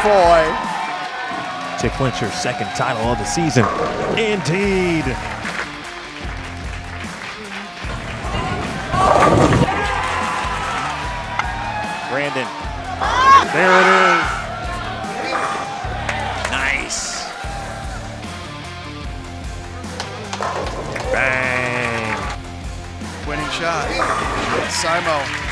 boy. To clinch her second title of the season. Indeed. Brandon. There it is. Nice. Bang. Winning shot. Simo.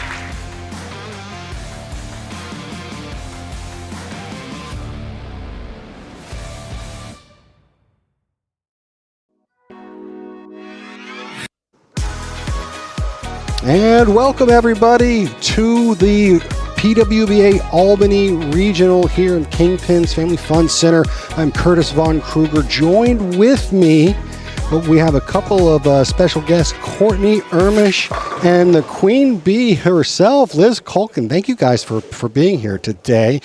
And welcome everybody to the PWBA Albany Regional here in Kingpin's Family Fun Center. I'm Curtis Von Kruger. Joined with me, we have a couple of special guests, Courtney Ermish and the Queen Bee herself, Liz Culkin. Thank you guys for being here today.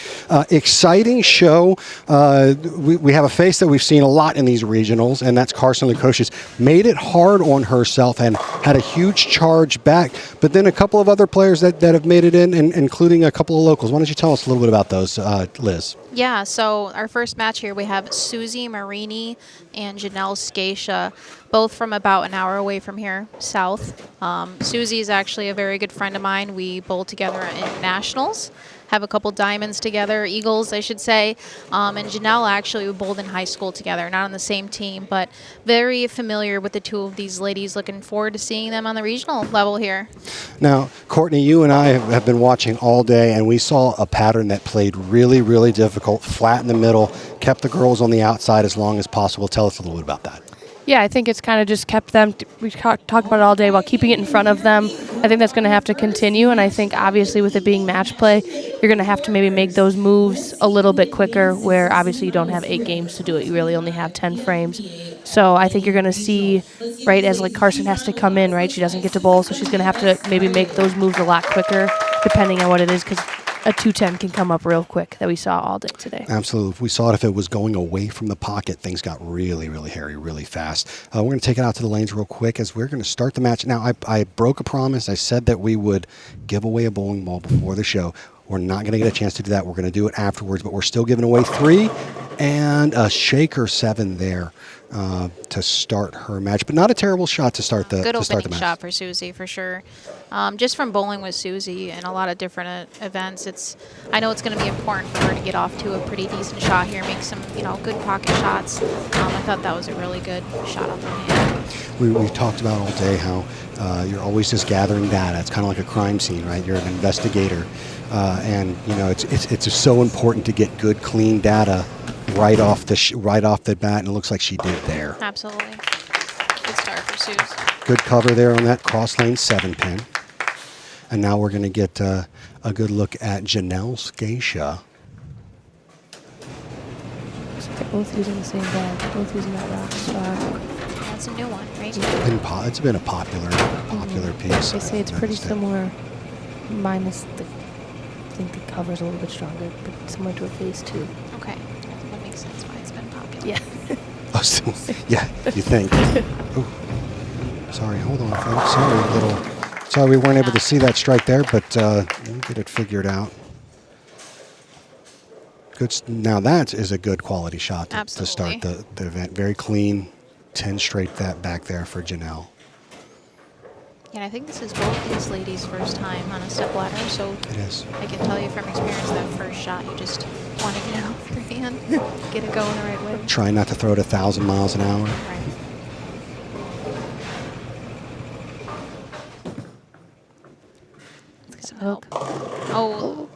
Exciting show. We have a face that we've seen a lot in these regionals, and that's Carson Lukosius. Made it hard on herself and had a huge charge back, but then a couple of other players that have made it in, and including a couple of locals. Why don't you tell us a little bit about those, Liz? Yeah, so our first match here, we have Susie Marini and Janelle Scacia, both from about an hour away from here, south. Susie is actually a very good friend of mine. We bowled together in nationals, have a couple diamonds together, eagles, I should say. And Janelle actually, we bowled in high school together, not on the same team, but very familiar with the two of these ladies. Looking forward to seeing them on the regional level here. Now, Courtney, you and I have been watching all day, and we saw a pattern that played really, really difficult, flat in the middle, kept the girls on the outside as long as possible. Tell us a little bit about that. Yeah, I think it's kind of just kept them, we talked about it all day, about keeping it in front of them. I think that's going to have to continue, and I think obviously with it being match play, you're going to have to maybe make those moves a little bit quicker, where obviously you don't have 8 games to do it. You really only have 10 frames. So I think you're going to see, right, as like Carson has to come in, right, she doesn't get to bowl, so she's going to have to maybe make those moves a lot quicker, depending on what it is, because a 210 can come up real quick that we saw all day today. Absolutely. If we saw it, if it was going away from the pocket, things got really, really hairy, really fast. We're going to take it out to the lanes real quick as we're going to start the match. Now, I broke a promise. I said that we would give away a bowling ball before the show. We're not going to get a chance to do that. We're going to do it afterwards, but we're still giving away 3 and a shaker 7 there to start her match. But not a terrible shot to start the match. Good opening shot for Susie, for sure. Just from bowling with Susie and a lot of different events, I know it's going to be important for her to get off to a pretty decent shot here, make some good pocket shots. I thought that was a really good shot on the hand. We talked about all day how you're always just gathering data. It's kind of like a crime scene, right? You're an investigator, and it's just so important to get good, clean data right off the bat, and it looks like she did there. Absolutely. Good start for Suze. Good cover there on that cross lane 7-pin. And now we're going to get a good look at Janelle Scacia. They're both using the same bag. They're both using that rock star. That's a new one, right? It's been a popular piece. They say it's pretty similar, minus I think the cover's a little bit stronger, but similar to a phase 2. Okay. That makes sense why it's been popular. Yeah. Oh, so, yeah, you think. Ooh. Sorry, hold on, folks. Sorry, we weren't able to see that strike there, but we'll get it figured out. Good. Now that is a good quality shot to start the event. Very clean, 10 straight that back there for Janelle. Yeah, I think this is both these ladies' first time on a step ladder, so it is. I can tell you from experience that first shot, you just want to get it off your hand, get it going the right way. Try not to throw it 1,000 miles an hour. Right. Hook. Oh,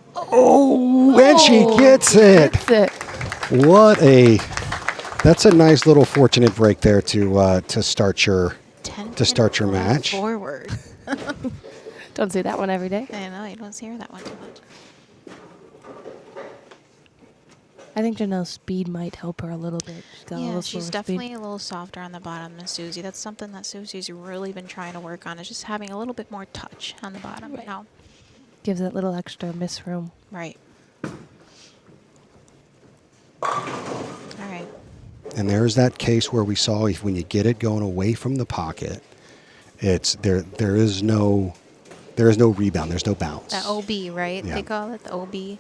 and she gets it. That's a nice little fortunate break there to start your match. Forward. Don't see that one every day. I know, you don't see that one too much. I think Janelle's speed might help her a little bit. She's definitely a little softer on the bottom than Susie. That's something that Susie's really been trying to work on, is just having a little bit more touch on the bottom. Right. Gives that little extra miss room. Right. All right. And there's that case where we saw when you get it going away from the pocket, it's there is no rebound, there's no bounce. That OB, right? Yeah. They call it the OB.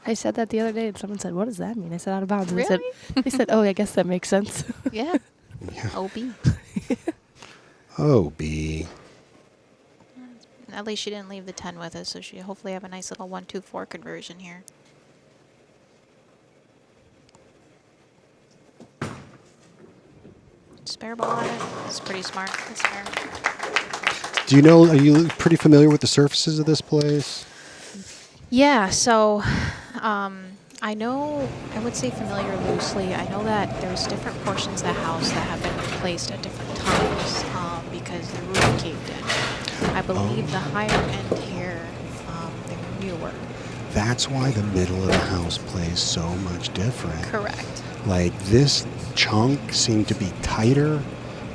I said that the other day, and someone said, "What does that mean?" I said, "Out of bounds." And Really? they said, "Oh, I guess that makes sense." Yeah. Yeah. OB. Oh, B. At least she didn't leave the 10 with us, so she hopefully have a nice little 1-2-4 conversion here. Spare ball on it. It's pretty smart. The spare. Do you know, are you pretty familiar with the surfaces of this place? Yeah, so I know, I would say familiar loosely. I know that there's different portions of the house that have been replaced at different times because the roof caved in. I believe the higher end here, they're newer. That's why the middle of the house plays so much different. Correct. Like this chunk seemed to be tighter,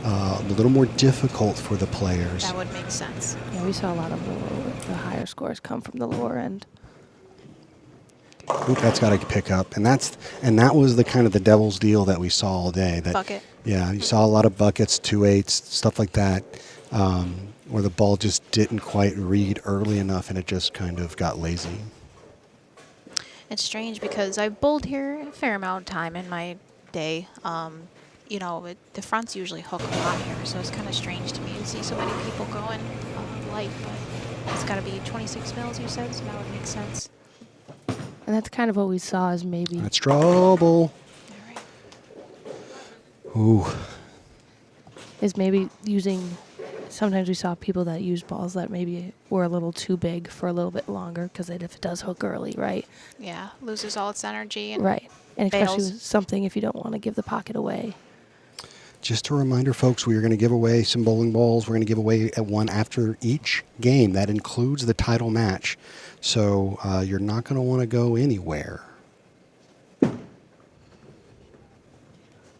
a little more difficult for the players. That would make sense. Yeah, we saw a lot of the higher scores come from the lower end. Oop, that's got to pick up, and that was the kind of the devil's deal that we saw all day. That, Bucket. Yeah, you saw a lot of buckets, 2-8s, stuff like that, where the ball just didn't quite read early enough, and it just kind of got lazy. It's strange because I've bowled here a fair amount of time in my day. You know, the fronts usually hook a lot here, so it's kind of strange to me to see so many people going light, but it's got to be 26 mils, you said, so that would make sense. And that's kind of what we saw as maybe That's trouble. All right. Ooh. is maybe using. Sometimes we saw people that use balls that maybe were a little too big for a little bit longer because if it does hook early, right? Yeah, loses all its energy. And Right. And especially fails. with something if you don't want to give the pocket away. Just a reminder, folks, we are going to give away some bowling balls. We're going to give away one after each game. That includes the title match. So you're not going to want to go anywhere.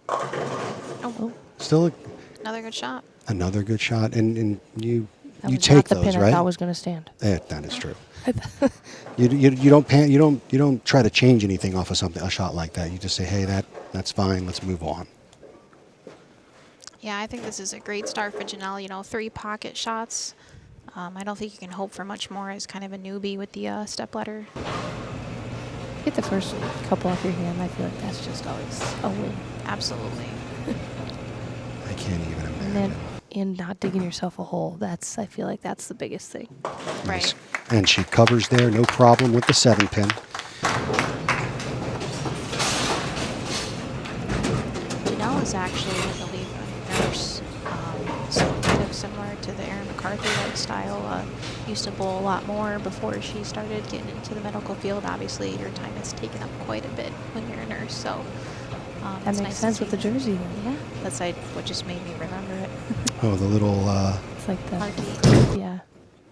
Oh, Still another good shot. another good shot, and you That you was take not the those, pin right? I thought was going to stand. That is true. You don't try to change anything off of a shot like that. You just say, hey, that's fine. Let's move on. Yeah, I think this is a great start for Janelle. You know, 3 pocket shots. I don't think you can hope for much more as kind of a newbie with the step ladder. Get the first couple off your hand. I feel like that's just always a win. Absolutely. I can't even And imagine. then in not digging yourself a hole. I feel like that's the biggest thing. Right. And she covers there, no problem with the 7-pin. Janelle is actually, I believe, a nurse. So kind of similar to the Erin McCarthy lifestyle. Used to bowl a lot more before she started getting into the medical field. Obviously, your time is taken up quite a bit when you're a nurse. So That it's makes nice to sense with see. the jersey. Then. Yeah, that's what just made me remember it. Oh, the little It's like the Heartbeat. yeah,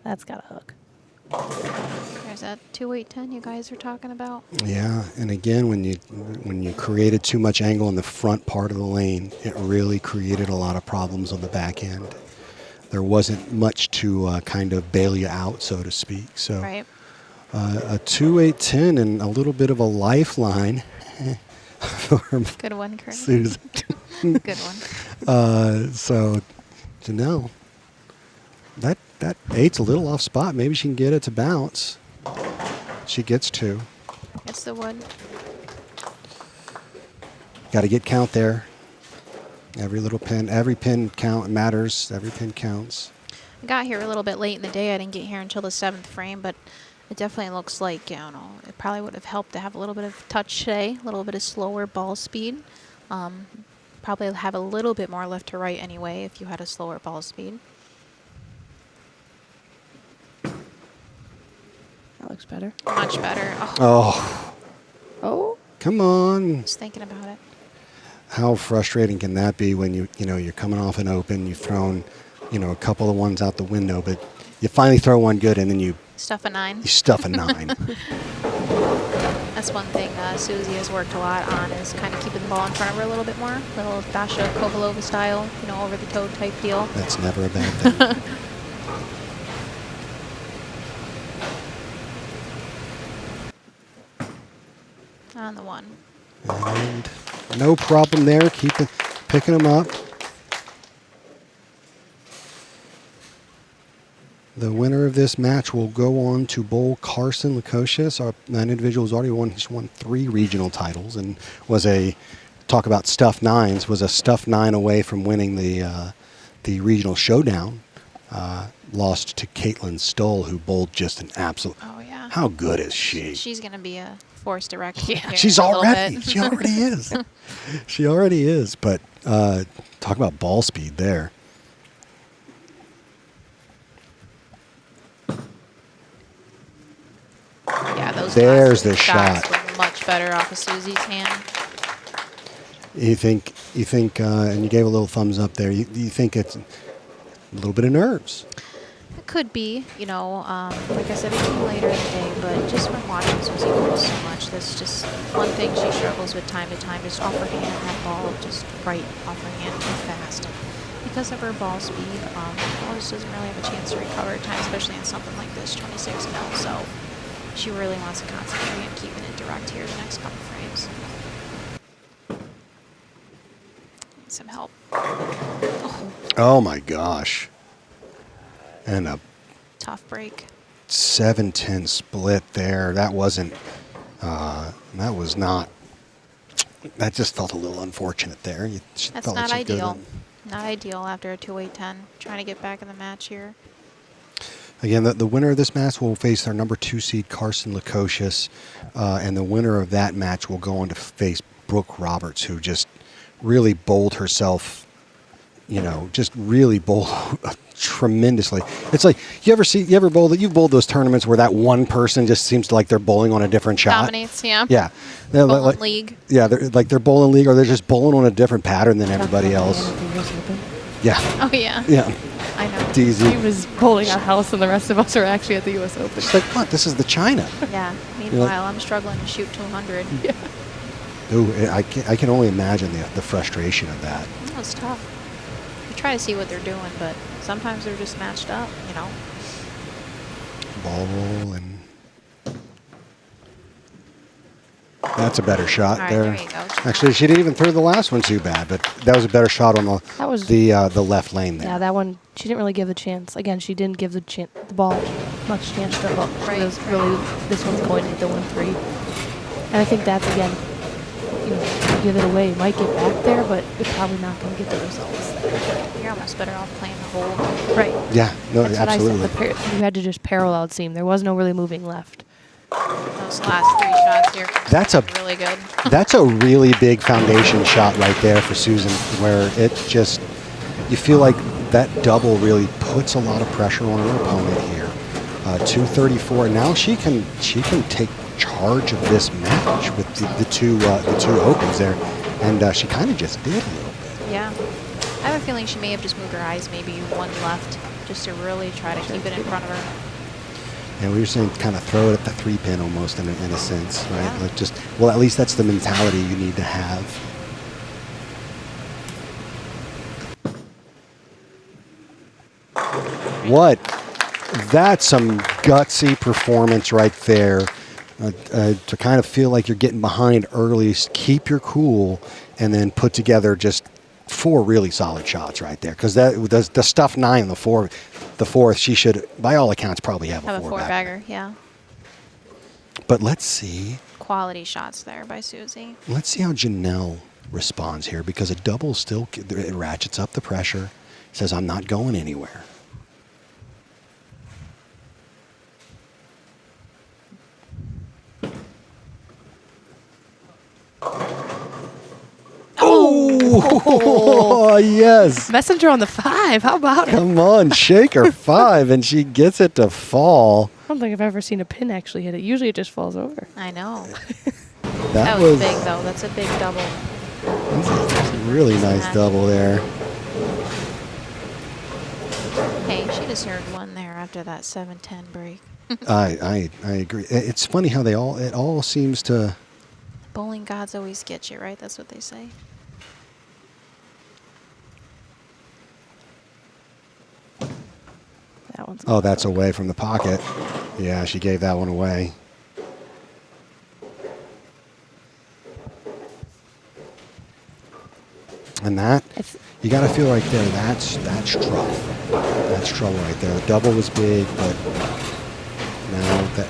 that's got a hook. There's that 2-8-10 you guys are talking about. yeah. And again, when you created too much angle in the front part of the lane, it really created a lot of problems on the back end. There wasn't much to kind of bail you out, so to speak. So Right. a 2-8-10 and a little bit of a lifeline for Good one, Curtis. Susan. Good one. So Janelle, that 8's a little off spot. Maybe she can get it to bounce. She gets 2. It's the wood. Got to get count there. Every pin count matters. Every pin counts. I got here a little bit late in the day. I didn't get here until the 7th frame, but it definitely looks like, I don't know, it probably would have helped to have a little bit of touch today, a little bit of slower ball speed. Probably have a little bit more left to right anyway if you had a slower ball speed. That looks better. Much better. Oh, Oh, Oh, come on. just thinking about it. How frustrating can that be when you're coming off an open, you've thrown, a couple of ones out the window, but you finally throw one good and then you Stuff a 9. stuff a 9. That's one thing Susie has worked a lot on is kind of keeping the ball in front of her a little bit more. Little Dasha Kovalova style, over the toe type deal. That's never a bad thing. On the 1. And no problem there. Picking them up. The winner of this match will go on to bowl Carson Lukosius. That individual has already won 3 regional titles and was talk about stuff nines, was a stuff 9 away from winning the regional showdown. Lost to Caitlin Stoll, who bowled just an absolute. Oh yeah. How good is she? She's gonna be a force to reckon with. Yeah, here she's in a little already. bit. She already is. She already is. But talk about ball speed there. Yeah, those There's last 2 the shots shot. were much better off of Susie's hand. You think, and you gave a little thumbs up there. You think it's a little bit of nerves? It could be, like I said, it came later in the day, but just from watching Susie bowl so much, that's just one thing she struggles with time to time, just off her hand, that ball just right off her hand too fast. And because of her ball speed, ball just doesn't really have a chance to recover at times, especially in something like this, 26 mil. So she really wants to concentrate on keeping it direct here the next couple frames. Need some help. Oh my gosh. And a Tough break. 7-10 split there. That wasn't, that was not, that just felt a little unfortunate there. That's not ideal. Not ideal after a 2-8-10. Trying to get back in the match here. Again, the winner of this match will face our number 2 seed, Carson Lukosius, and the winner of that match will go on to face Brooke Roberts, who just really bowled herself, just really bowled tremendously. It's like, you've bowled those tournaments where that one person just seems like they're bowling on a different shot. Dominates, yeah. Yeah. Bowling league. Yeah, they're bowling league, or they're just bowling on a different pattern than everybody else. Yeah. Oh, yeah. Yeah. I know. DZ. He was bowling a house, and the rest of us are actually at the U.S. Open. It's like, what? This is the China. Yeah. Meanwhile, I'm struggling to shoot 200. Yeah. Ooh, I can only imagine the frustration of that. That was tough. You try to see what they're doing, but sometimes they're just matched up, Ball roll, and that's a better shot. All right, there. there you go. Actually, she didn't even throw the last one too bad, but that was a better shot on the left lane there. Yeah, that one, she didn't really give the chance. Again, she didn't give the ball much chance to hook. Right. It was really, this one's going into the 1-3. And I think that's, again, give it away. You might get back there, but you're probably not going to get the results. You're almost better off playing the hole. Right. Yeah, no, That's absolutely. what I said. You had to just parallel seam. There was no really moving left. Those last 3 shots here. That's really good. That's a really big foundation shot right there for Susan, where it just, you feel like that double really puts a lot of pressure on her opponent here. 234. Now she can take charge of this match with the two opens there, and she kind of just did a little bit. Yeah. I have a feeling she may have just moved her eyes maybe one left just to really try to keep it in front of her. And we were saying kind of throw it at the 3-pin almost in a sense, right? Yeah. Like at least that's the mentality you need to have. What? That's some gutsy performance right there. To kind of feel like you're getting behind early, keep your cool, and then put together just 4 really solid shots right there. Because the stuff 9, the fourth, she should, by all accounts, probably have a 4-bagger. Yeah. But let's see. Quality shots there by Susie. Let's see how Janelle responds here, because a double still, it ratchets up the pressure. Says, I'm not going anywhere. Oh, yes. Messenger on the 5. How about it? Come on, shake her 5, and she gets it to fall. I don't think I've ever seen a pin actually hit it. Usually it just falls over. I know. That was big, though. That's a big double. That's a really nice double there. Hey, she deserved one there after that 7-10 break. I agree. It's funny how it all seems to. Bowling gods always get you, right? That's what they say. That one's That's away from the pocket. Yeah, she gave that one away. And that, you got to feel right there, that's rough. That's trouble right there. The double was big, but now that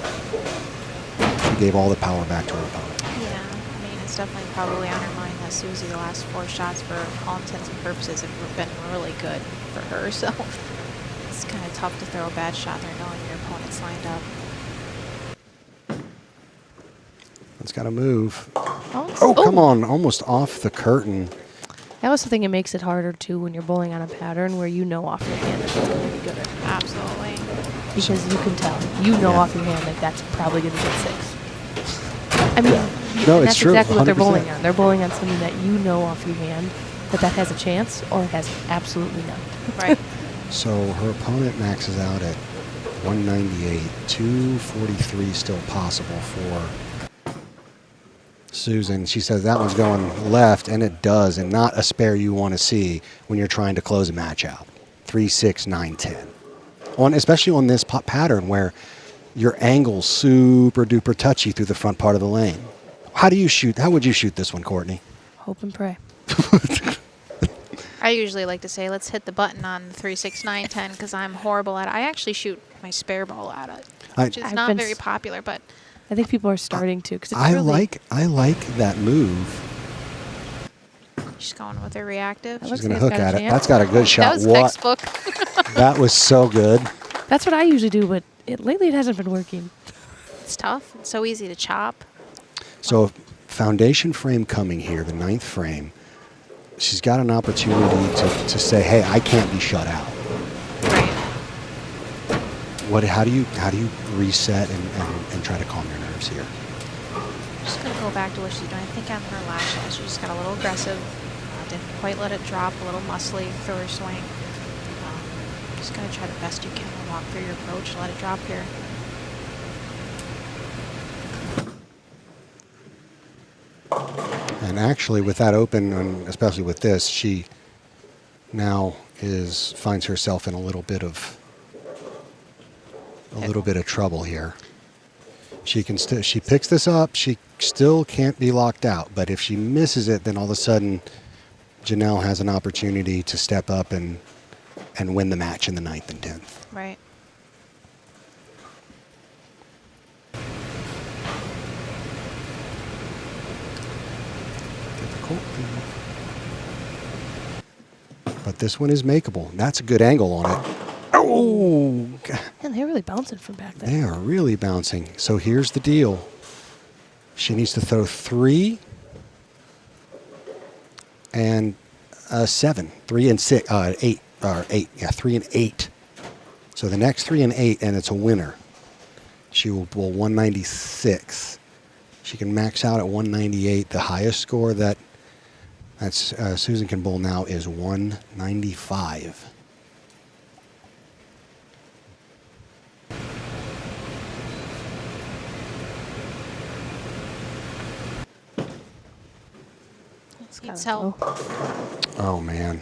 she gave all the power back to her opponent. Yeah, I mean, it's definitely probably on her mind that Susie, the last 4 shots for all intents and purposes have been really good for her. So it's kind of tough to throw a bad shot there knowing your opponent's lined up. It's got to move. Oh, Come on. Almost off the curtain. That was the thing that makes it harder, too, when you're bowling on a pattern where you know off your hand that it's going to be good. Absolutely. Because you can tell. You know off your hand that that's probably going to get 6. I mean, No, it's that's true. exactly what they're 100%. bowling on. They're bowling on something that you know off your hand that has a chance or it has absolutely none. Right. So her opponent maxes out at 198. 243 still possible for Susan. She says that one's going left, and it does, and not a spare you want to see when you're trying to close a match out. 3, 6, 9, 10. Especially on this pattern where your angle's super duper touchy through the front part of the lane. How would you shoot this one, Courtney? Hope and pray. I usually like to say, let's hit the button on 3, 6, 9, 10 because I'm horrible at it. I actually shoot my spare ball at it, which is not very popular, but I think people are starting to. Cause it's I really, like that move. she's going with her reactive. She's going to hook at it. That's got a good shot. That was textbook. That was so good. That's what I usually do, but lately it hasn't been working. It's tough. It's so easy to chop. So foundation frame coming here, the 9th frame. She's got an opportunity to say, hey, I can't be shut out. Right. How do you reset and try to calm your nerves here? Just going to go back to what she's doing. I think on her last shot, she just got a little aggressive. Didn't quite let it drop, a little muscly through her swing. Just going to try the best you can to walk through your approach, let it drop here. And actually, with that open, and especially with this, she now finds herself in a little bit of trouble here. She picks this up. She still can't be locked out. But if she misses it, then all of a sudden, Janelle has an opportunity to step up and win the match in the 9th and 10th. Right. But this one is makeable. That's a good angle on it. Oh! Man, they're really bouncing from back there. They are really bouncing. So here's the deal. She needs to throw 3 and 7. 3 and 6. 8. 8. Yeah, 3 and 8. So the next 3 and 8, and it's a winner. She will bowl 196. She can max out at 198. The highest score that Susan can bowl now is 195. Needs help. Oh man!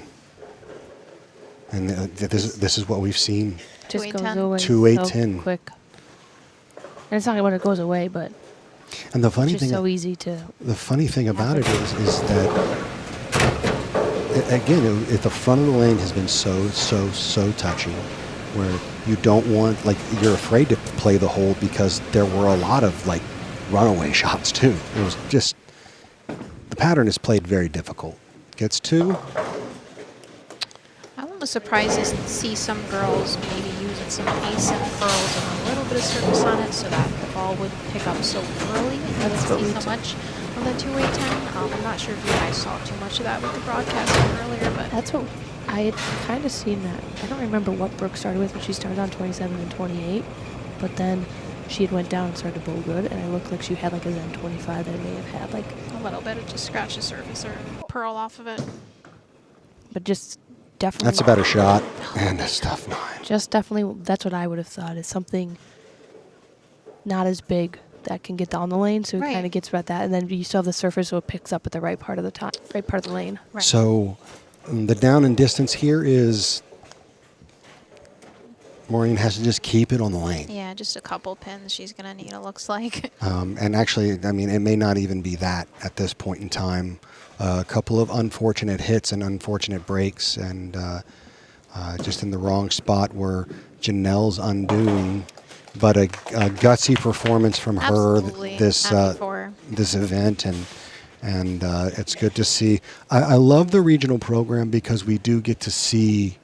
And this is what we've seen. Just 2, 8, goes 10. away 2, 8, so 10. quick. And it's not when it goes away, but And the funny it's thing, just so easy to. the funny thing about it is that again, the front of the lane has been so touchy, where you don't want, like, you're afraid to play the hold because there were a lot of like runaway shots too. It was just, the pattern is played very difficult. Gets 2. I'm almost surprised to see some girls maybe using some ace and pearls and a little bit of surface on it so that the ball would pick up so early. That's I what didn't we see so much of the 2, 8, 10. I'm not sure if you guys saw too much of that with the broadcasting earlier, but That's what I had kind of seen that. I don't remember what Brooke started with, but she started on 27 and 28. But then she had went down and started to bowl good, and it looked like she had like a Zen 25 that may have had like. a little bit of just scratch the surface or pearl off of it. But just definitely. That's a better shot. And a tough 9. Just definitely, that's what I would have thought is something not as big that can get down the lane, so it Right. kind of gets right at that, and then you still have the surface, so it picks up at the right part of the right part of the lane. Right. So the down and distance here is Maureen has to just keep it on the lane. Yeah, just a couple pins she's going to need, it looks like. And actually, I mean, it may not even be that at this point in time. A couple of unfortunate hits and unfortunate breaks, and just in the wrong spot where Janelle's undoing. But a gutsy performance from her this event, and it's good to see. I love the regional program because we do get to see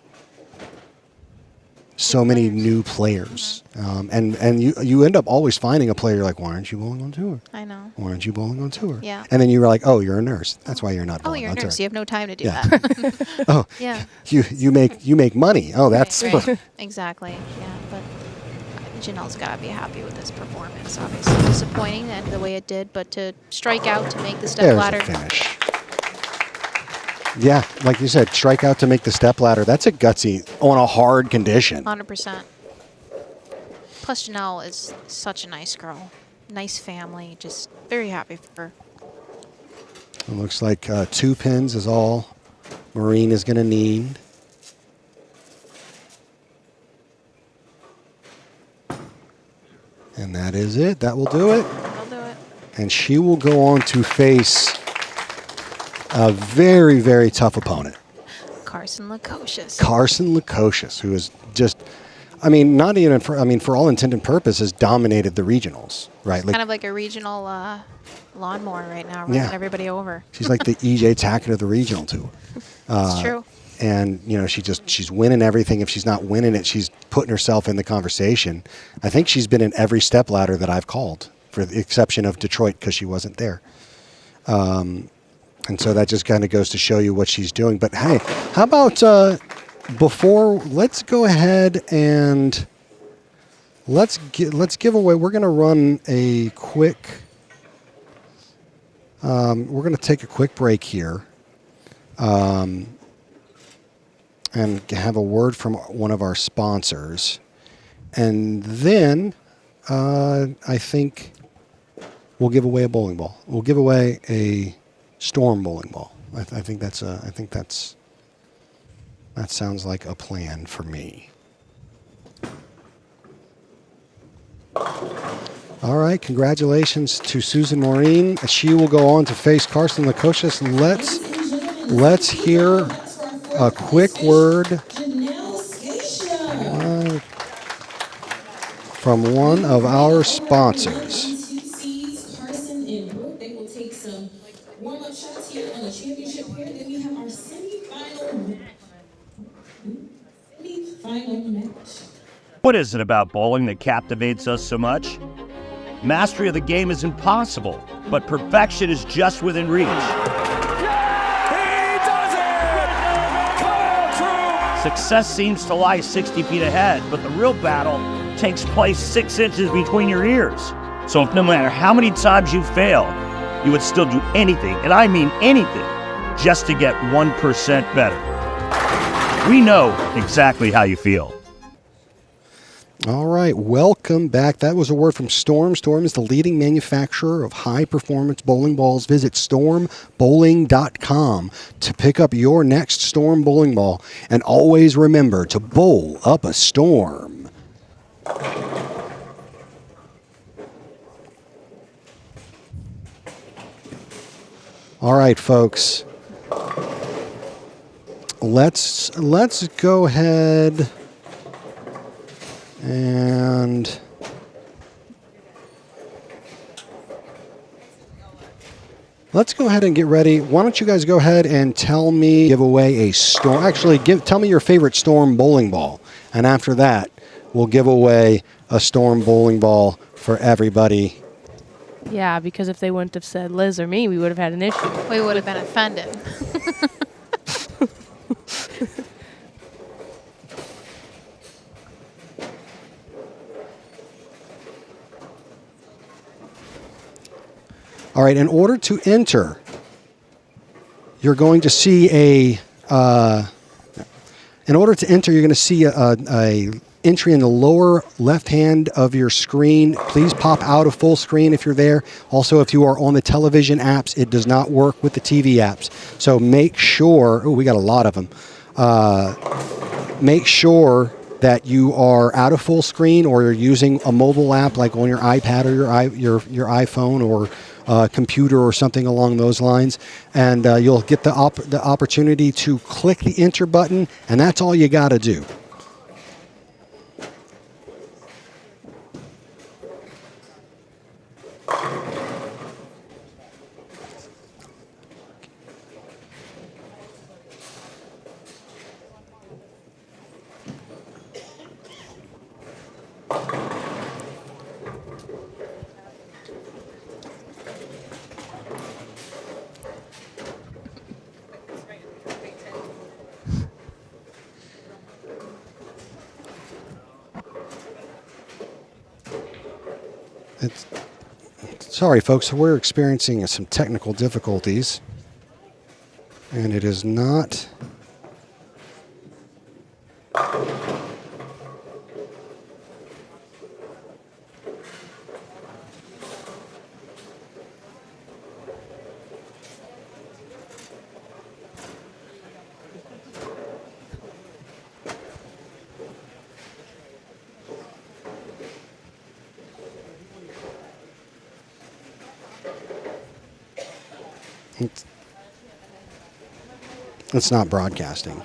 so many new players, and you end up always finding a player like, why aren't you bowling on tour? I know. Why aren't you bowling on tour? Yeah. And then you were like, oh, you're a nurse. That's why you're not bowling you're on a nurse. tour. You have no time to do that. Oh, yeah. You make money. Oh, that's right. Exactly. Yeah, but Janelle's got to be happy with this performance. Obviously disappointing and the way it did, but to strike out to make the step ladder. There's a finish. Yeah, like you said, strike out to make the step ladder. That's a gutsy on a hard condition. 100%. Plus, Janelle is such a nice girl. Nice family. Just very happy for her. It looks like 2 pins is all Maureen is going to need. And that is it. That will do it. I'll do it. And she will go on to face a very, very tough opponent. Carson Lukosius. Carson Lukosius, who is just, I mean, not even for, I mean, for all intent and purposes, dominated the regionals, right? Kind of like a regional lawnmower right now, running everybody over. She's like the EJ Tackett of the regional tour. It's true. And, you know, she's winning everything. If she's not winning it, she's putting herself in the conversation. I think she's been in every step ladder that I've called, for the exception of Detroit because she wasn't there. And so that just kind of goes to show you what she's doing. But, hey, how about let's go ahead and let's give away. We're going to run a quick we're going to take a quick break here. And have a word from one of our sponsors. And then I think we'll give away a bowling ball. We'll give away a Storm bowling ball. I think that sounds like a plan for me. All right, congratulations to Susan Maureen. She will go on to face Carson Lukosius. Let's hear a quick word from one of our sponsors. They will take some warm-up shots here on the championship here. Then we have our semifinal match. What is it about bowling that captivates us so much? Mastery of the game is impossible, but perfection is just within reach. Success seems to lie 60 feet ahead, but the real battle takes place 6 inches between your ears. So if no matter how many times you fail, you would still do anything, and I mean anything, just to get 1% better. We know exactly how you feel. All right, welcome back. That was a word from Storm. Storm is the leading manufacturer of high-performance bowling balls. Visit stormbowling.com to pick up your next Storm bowling ball. And always remember to bowl up a storm. All right, folks. Let's go ahead and let's go ahead and get ready. Why don't you guys go ahead and give away a Storm. Actually, tell me your favorite Storm bowling ball. And after that, we'll give away a Storm bowling ball for everybody. Yeah, because if they wouldn't have said Liz or me, we would have had an issue. We would have been offended. All right, in order to enter, you're going to see a entry in the lower left hand of your screen. Please pop out of full screen if you're there. Also, if you are on the television apps, it does not work with the TV apps. So make sure, we got a lot of them. Make sure that you are out of full screen or you're using a mobile app like on your iPad or your iPhone computer or something along those lines, and you'll get the opportunity to click the enter button, and that's all you got to do. Sorry, folks, we're experiencing some technical difficulties, and it is not. It's not broadcasting.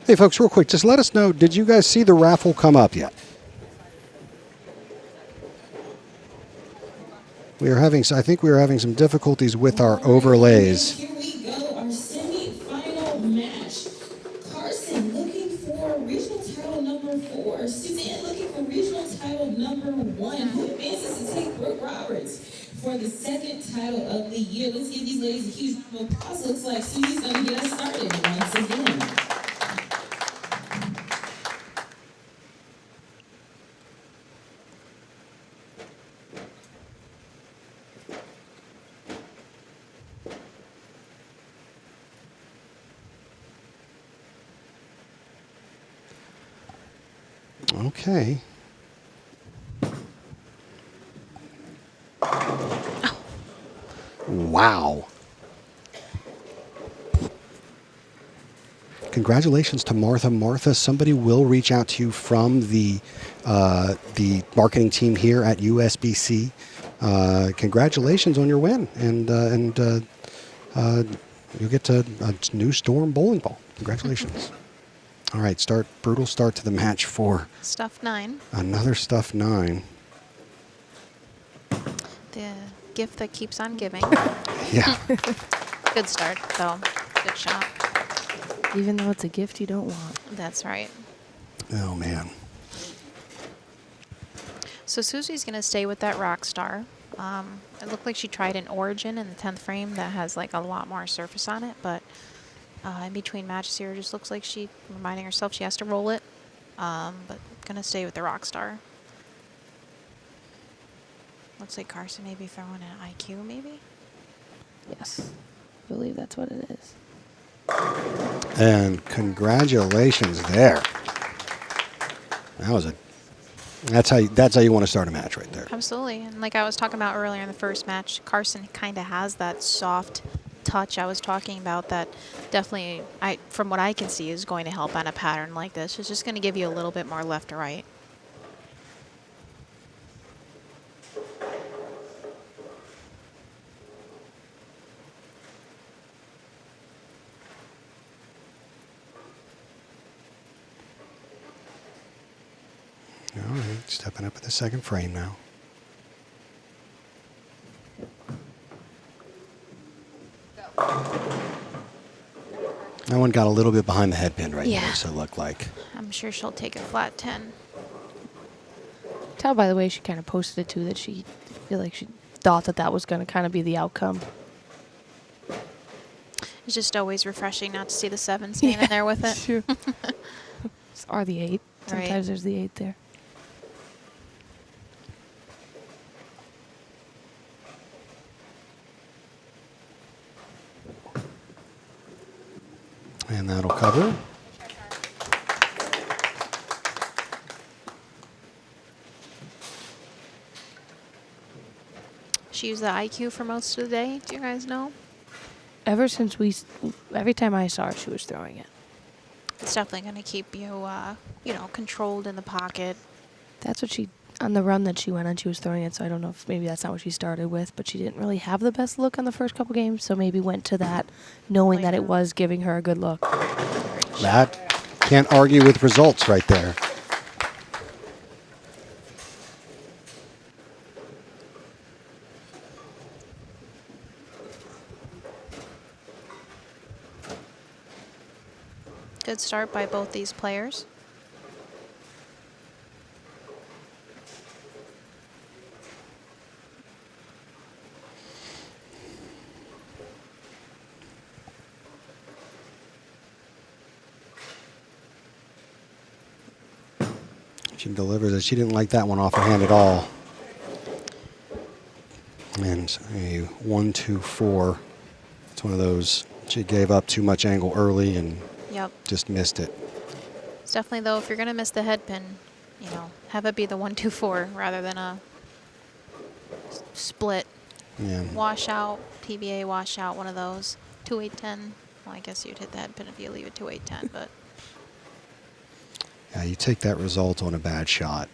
Hey, folks, real quick, just let us know, did you guys see the raffle come up yet? I think we are having some difficulties with our overlays. Here we go, our semi-final match. Carson looking for regional title number 4. Suzanne looking for regional title number 1. Who advances to take Brooke Roberts for the second title of the year? Let's give these ladies a huge round of applause. Looks like Susie's going to get us started once again. Okay. Wow. Congratulations to Martha. Martha, somebody will reach out to you from the marketing team here at USBC. Congratulations on your win, and you'll get a new Storm bowling ball. Congratulations. All right, brutal start to the match for Stuff 9. Another Stuff 9. The gift that keeps on giving. Yeah. Good start, though. Good shot. Even though it's a gift you don't want. That's right. Oh, man. So Susie's going to stay with that rock star. It looked like she tried an Origin in the 10th frame that has like a lot more surface on it, but in between matches here, it just looks like she reminding herself she has to roll it, but going to stay with the rock star. Looks like Carson may be throwing an IQ, maybe? Yes. I believe that's what it is. And congratulations there. That's how you want to start a match right there. Absolutely. And like I was talking about earlier in the first match, Carson kind of has that soft touch I was talking about that definitely, from what I can see, is going to help on a pattern like this. It's just going to give you a little bit more left to right. All right, stepping up at the second frame now. That one got a little bit behind the headpin right there, so it looked like. I'm sure she'll take a flat 10. Tell by the way she kind of posted it too that she feel like she thought that was going to kind of be the outcome. It's just always refreshing not to see the 7 standing there with it. True. Or the 8. Sometimes Right. there's the 8 there. And that'll cover. She used the IQ for most of the day. Do you guys know? Every time I saw her, she was throwing it. It's definitely going to keep you, controlled in the pocket. That's what she, on the run that she went on, she was throwing it, so I don't know if maybe that's not what she started with, but she didn't really have the best look on the first couple games, so maybe went to that knowing that it was giving her a good look. That can't argue with results right there. Good start by both these players. She delivers it. She didn't like that one off her hand at all. And a 1-2-4. It's one of those. She gave up too much angle early and just missed it. It's definitely, though, if you're going to miss the head pin, you know, have it be the 1-2-4 rather than a split. Yeah. Washout, PBA washout, one of those. 2-8-10. Well, I guess you'd hit the head pin if you leave it 2-8-10, but. Yeah, you take that result on a bad shot.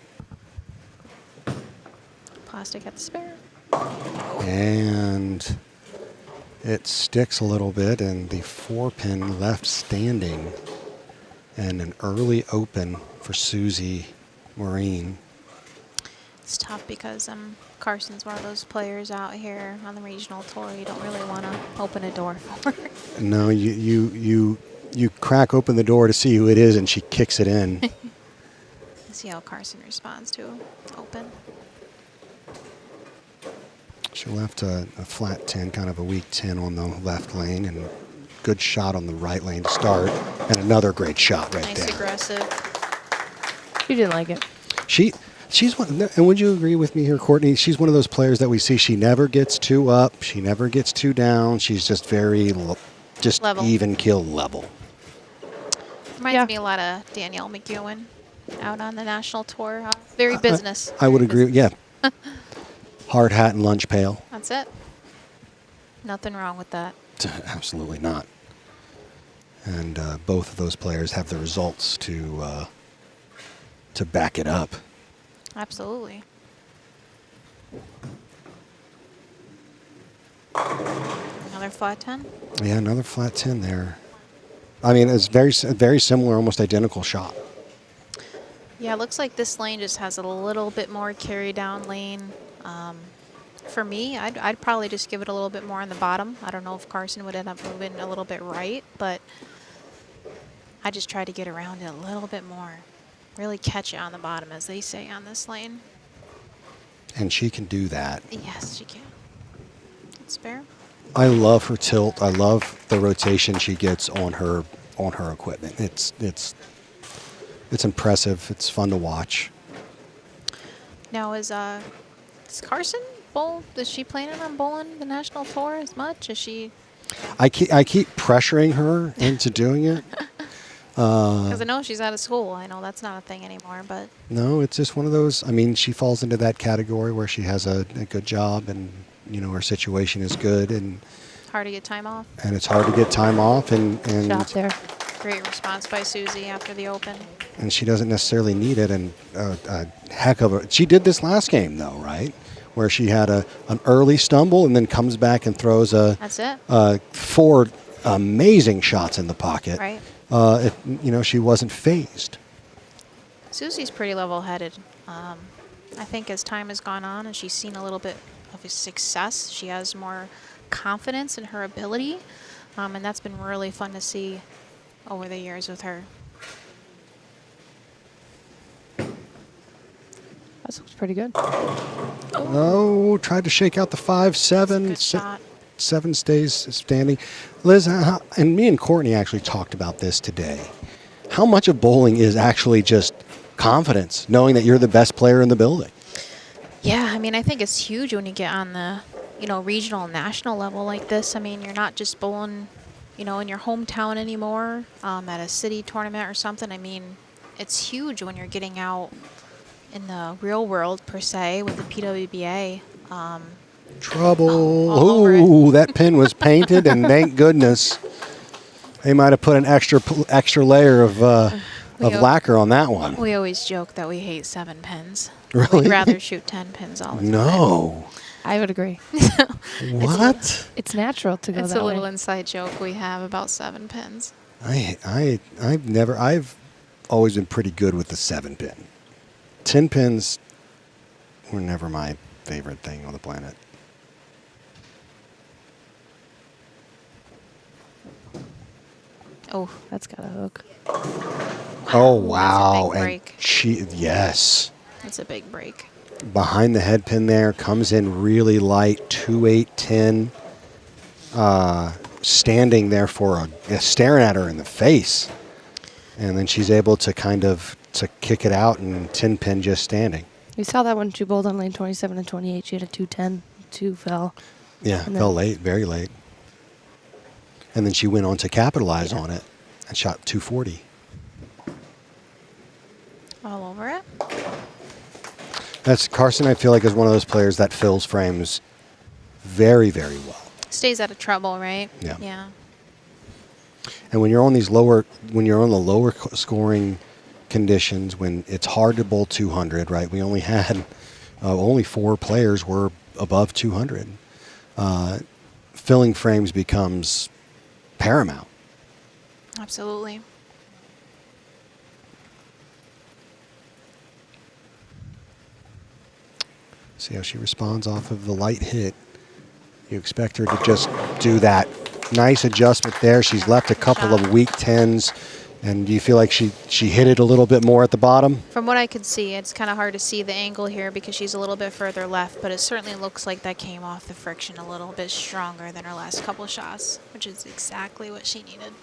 Plastic at the spare. And it sticks a little bit, and the 4-pin left standing. And an early open for Susie Marine. It's tough because Carson's one of those players out here on the regional tour you don't really want to open a door for. No, you crack open the door to see who it is, and she kicks it in. See how Carson responds to open. She left a flat 10, kind of a weak 10 on the left lane, and good shot on the right lane to start, and another great shot right there. Nice aggressive. She didn't like it. She's one, and would you agree with me here, Courtney? She's one of those players that we see. She never gets too up. She never gets too down. She's just very, Level. even kill level. Reminds me a lot of Danielle McEwen out on the national tour. Very business. I would agree. Yeah. Hard hat and lunch pail. That's it. Nothing wrong with that. Absolutely not. And both of those players have the results to back it up. Absolutely. Another flat 10? Yeah, another flat 10 there. I mean, it's very similar, almost identical shot. Yeah, it looks like this lane just has a little bit more carry down lane. For me, I'd probably just give it a little bit more on the bottom. I don't know if Carson would end up moving a little bit right, but I just try to get around it a little bit more. Really catch it on the bottom, as they say on this lane. And she can do that. Yes, she can. Spare. I love her tilt. I love the rotation she gets on her equipment. It's impressive. It's fun to watch. Now is Carson bowl? Is she planning on bowling the national tour as much? Is she? I keep pressuring her into doing it. Because I know she's out of school. I know that's not a thing anymore, but. No, it's just one of those. I mean, she falls into that category where she has a good job, and her situation is good, and hard to get time off. And it's hard to get time off, and shot there. Great response by Susie after the open. And she doesn't necessarily need it, and a heck of a. She did this last game though, right? Where she had an early stumble and then comes back and throws That's it. 4 amazing shots in the pocket. Right. She wasn't phased. Susie's pretty level-headed. I think as time has gone on and she's seen a little bit of his success, she has more confidence in her ability, and that's been really fun to see over the years with her. That looks pretty good. Oh, tried to shake out the 5-7. Good shot. 7 stays standing. Liz, and me and Courtney actually talked about this today. How much of bowling is actually just confidence, knowing that you're the best player in the building? Yeah, I mean, I think it's huge when you get on the, regional and national level like this. I mean, you're not just bowling, in your hometown anymore, at a city tournament or something. I mean, it's huge when you're getting out in the real world, per se, with the PWBA. Trouble. Oh, that pin was painted, and thank goodness they might have put an extra layer of of lacquer on that one. We always joke that we hate 7 pins. Really? We'd rather shoot 10 pins all the time. No. I would agree. What? It's natural to go It's that a little way. inside joke we have about 7 pins. I've always been pretty good with the 7 pin. 10 pins were never my favorite thing on the planet. Oh, that's got a hook. Oh, wow. That's a big break. Yes. That's a big break. Behind the head pin there, comes in really light, 2-8-10. Standing there for staring at her in the face. And then she's able to to kick it out and 10 pin just standing. We saw that when she bowled on lane 27 and 28. She had a 210. 2 fell. Yeah, And fell then- late, very late. And then she went on to capitalize on it and shot 240. All over it. That's Carson, I feel like, is one of those players that fills frames very, very well. Stays out of trouble, right? Yeah. Yeah. And when you're on the lower scoring conditions, when it's hard to bowl 200, right? We only had only 4 players were above 200. Filling frames becomes paramount. Absolutely. See how she responds off of the light hit. You expect her to just do that. Nice adjustment there. She's left a couple of weak 10s. And do you feel like she hit it a little bit more at the bottom? From what I could see, it's kind of hard to see the angle here because she's a little bit further left, but it certainly looks like that came off the friction a little bit stronger than her last couple shots, which is exactly what she needed.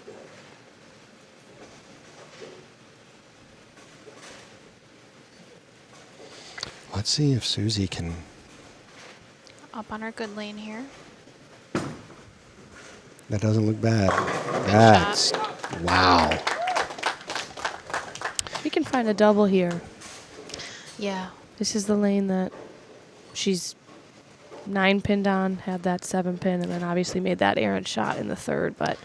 Let's see if Susie can. Up on her good lane here. That doesn't look bad. Good That's shot. wow. We can find a double here. Yeah. This is the lane that she's 9 pinned on, had that 7 pin, and then obviously made that errant shot in the 3rd, but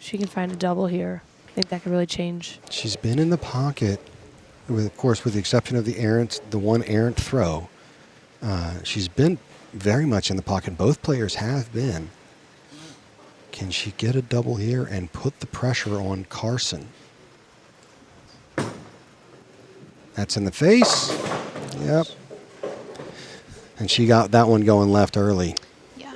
she can find a double here. I think that could really change. She's been in the pocket, of course, with the exception of the one errant throw. She's been very much in the pocket. Both players have been. Can she get a double here and put the pressure on Carson? That's in the face. Yep. And she got that one going left early. Yeah.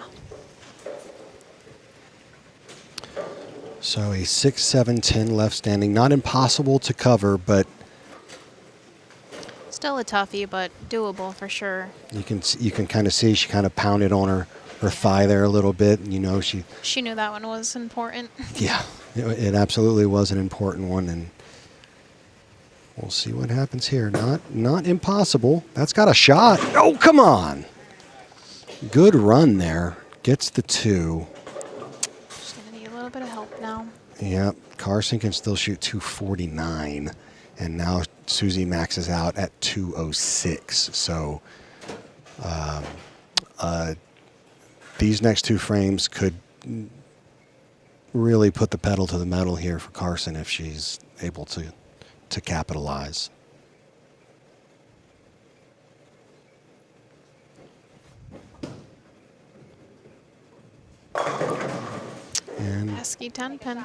So a 6, 7, 10 left standing. Not impossible to cover, but Still a toughie, but doable for sure. you can kind of see she kind of pounded on her thigh there a little bit. You know, she knew that one was important. yeah, it absolutely was an important one, and we'll see what happens here. Not impossible. That's got a shot. Oh, come on. Good run there. Gets the 2. Just gonna need a little bit of help now. Yep. Carson can still shoot 249. And now Susie maxes out at 206. So these next 2 frames could really put the pedal to the metal here for Carson if she's able to capitalize. And Pesky 10 pin.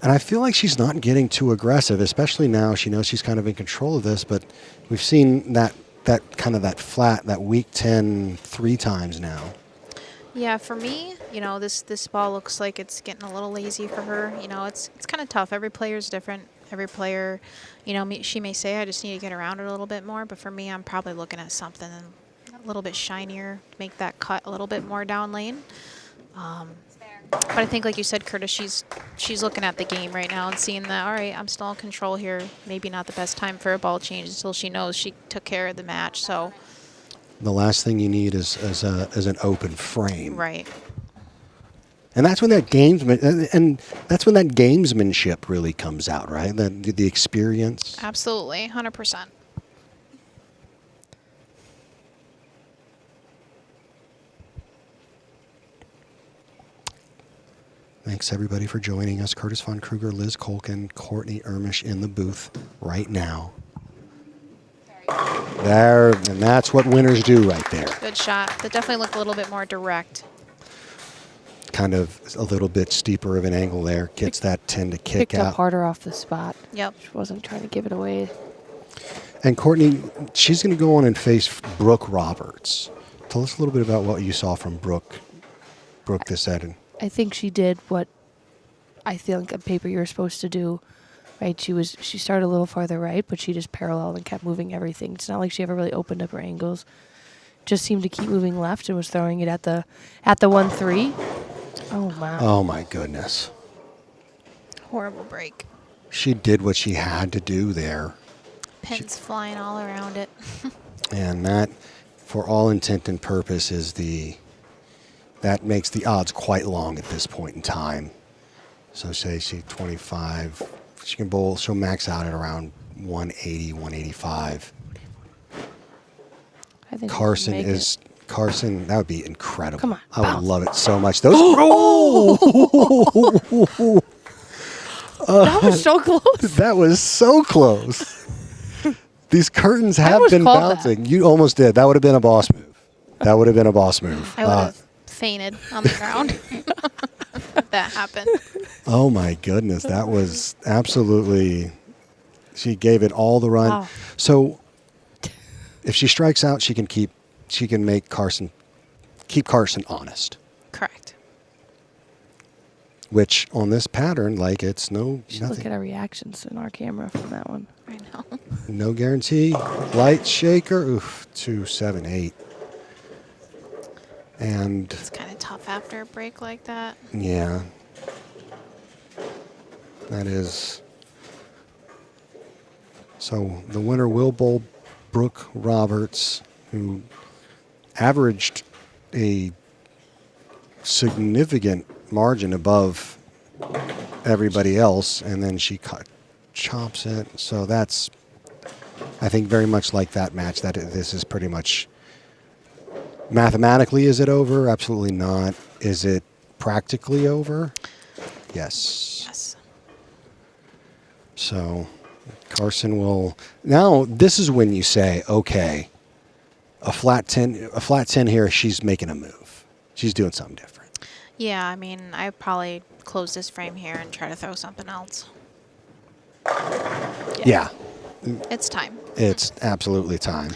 And I feel like she's not getting too aggressive, especially now. She knows she's kind of in control of this, but we've seen that flat, that weak 10 3 times now. Yeah, for me, this ball looks like it's getting a little lazy for her. It's kind of tough. Every player's different. Every player, she may say, I just need to get around it a little bit more. But for me, I'm probably looking at something a little bit shinier, make that cut a little bit more down lane. But I think, like you said, Curtis, she's looking at the game right now and seeing that, all right, I'm still in control here. Maybe not the best time for a ball change until she knows she took care of the match. So The last thing you need is an open frame. right. And that's when that gamesmanship really comes out, right? The experience. Absolutely, 100%. Thanks, everybody, for joining us. Curtis Von Kruger, Liz Colkin, Courtney Ermish in the booth right now. There, and that's what winners do right there. Good shot. That definitely looked a little bit more direct. Kind of a little bit steeper of an angle there. Gets that 10 to kick Picked out. up harder off the spot. Yep. She wasn't trying to give it away. And Courtney, she's going to go on and face Brooke Roberts. Tell us a little bit about what you saw from Brooke this setting. I think she did what I think on paper you were supposed to do. Right, she started a little farther right, but she just paralleled and kept moving everything. It's not like she ever really opened up her angles. Just seemed to keep moving left and was throwing it at the 1-3. Oh wow! Oh my goodness! Horrible break. She did what she had to do there, Pins flying all around it. and that, for all intent and purpose, that makes the odds quite long at this point in time. So say she 25. She can bowl. She'll max out at around 180, 185. I think Carson she can make it. Carson. That would be incredible. Come on, I would bounce. love it so much. Those. That was so close. That was so close. These curtains have almost been called that. bouncing. You almost did. That would have been a boss move. That would have been a boss move. I would have fainted on the ground if that happened. Oh my goodness, that was absolutely. She gave it all the run. Wow. So, if she strikes out, she can make Carson honest. Correct. Which on this pattern, like it's Look at nothing, our reactions in our camera from that one. I know. no guarantee. Light shaker, oof, 278, and It's kind of tough after a break like that. yeah, that is. So the winner will bowl Brooke Roberts, who averaged a significant margin above everybody else, and then she chops it. So that's, I think, very much like that match. This is pretty much mathematically. Is it over? Absolutely not. Is it practically over? Yes. Yes. So Carson will now. This is when you say, okay, a flat 10 here. She's making a move. She's doing something different. Yeah, I mean, I'd probably close this frame here and try to throw something else. Yeah, It's time. it's absolutely time.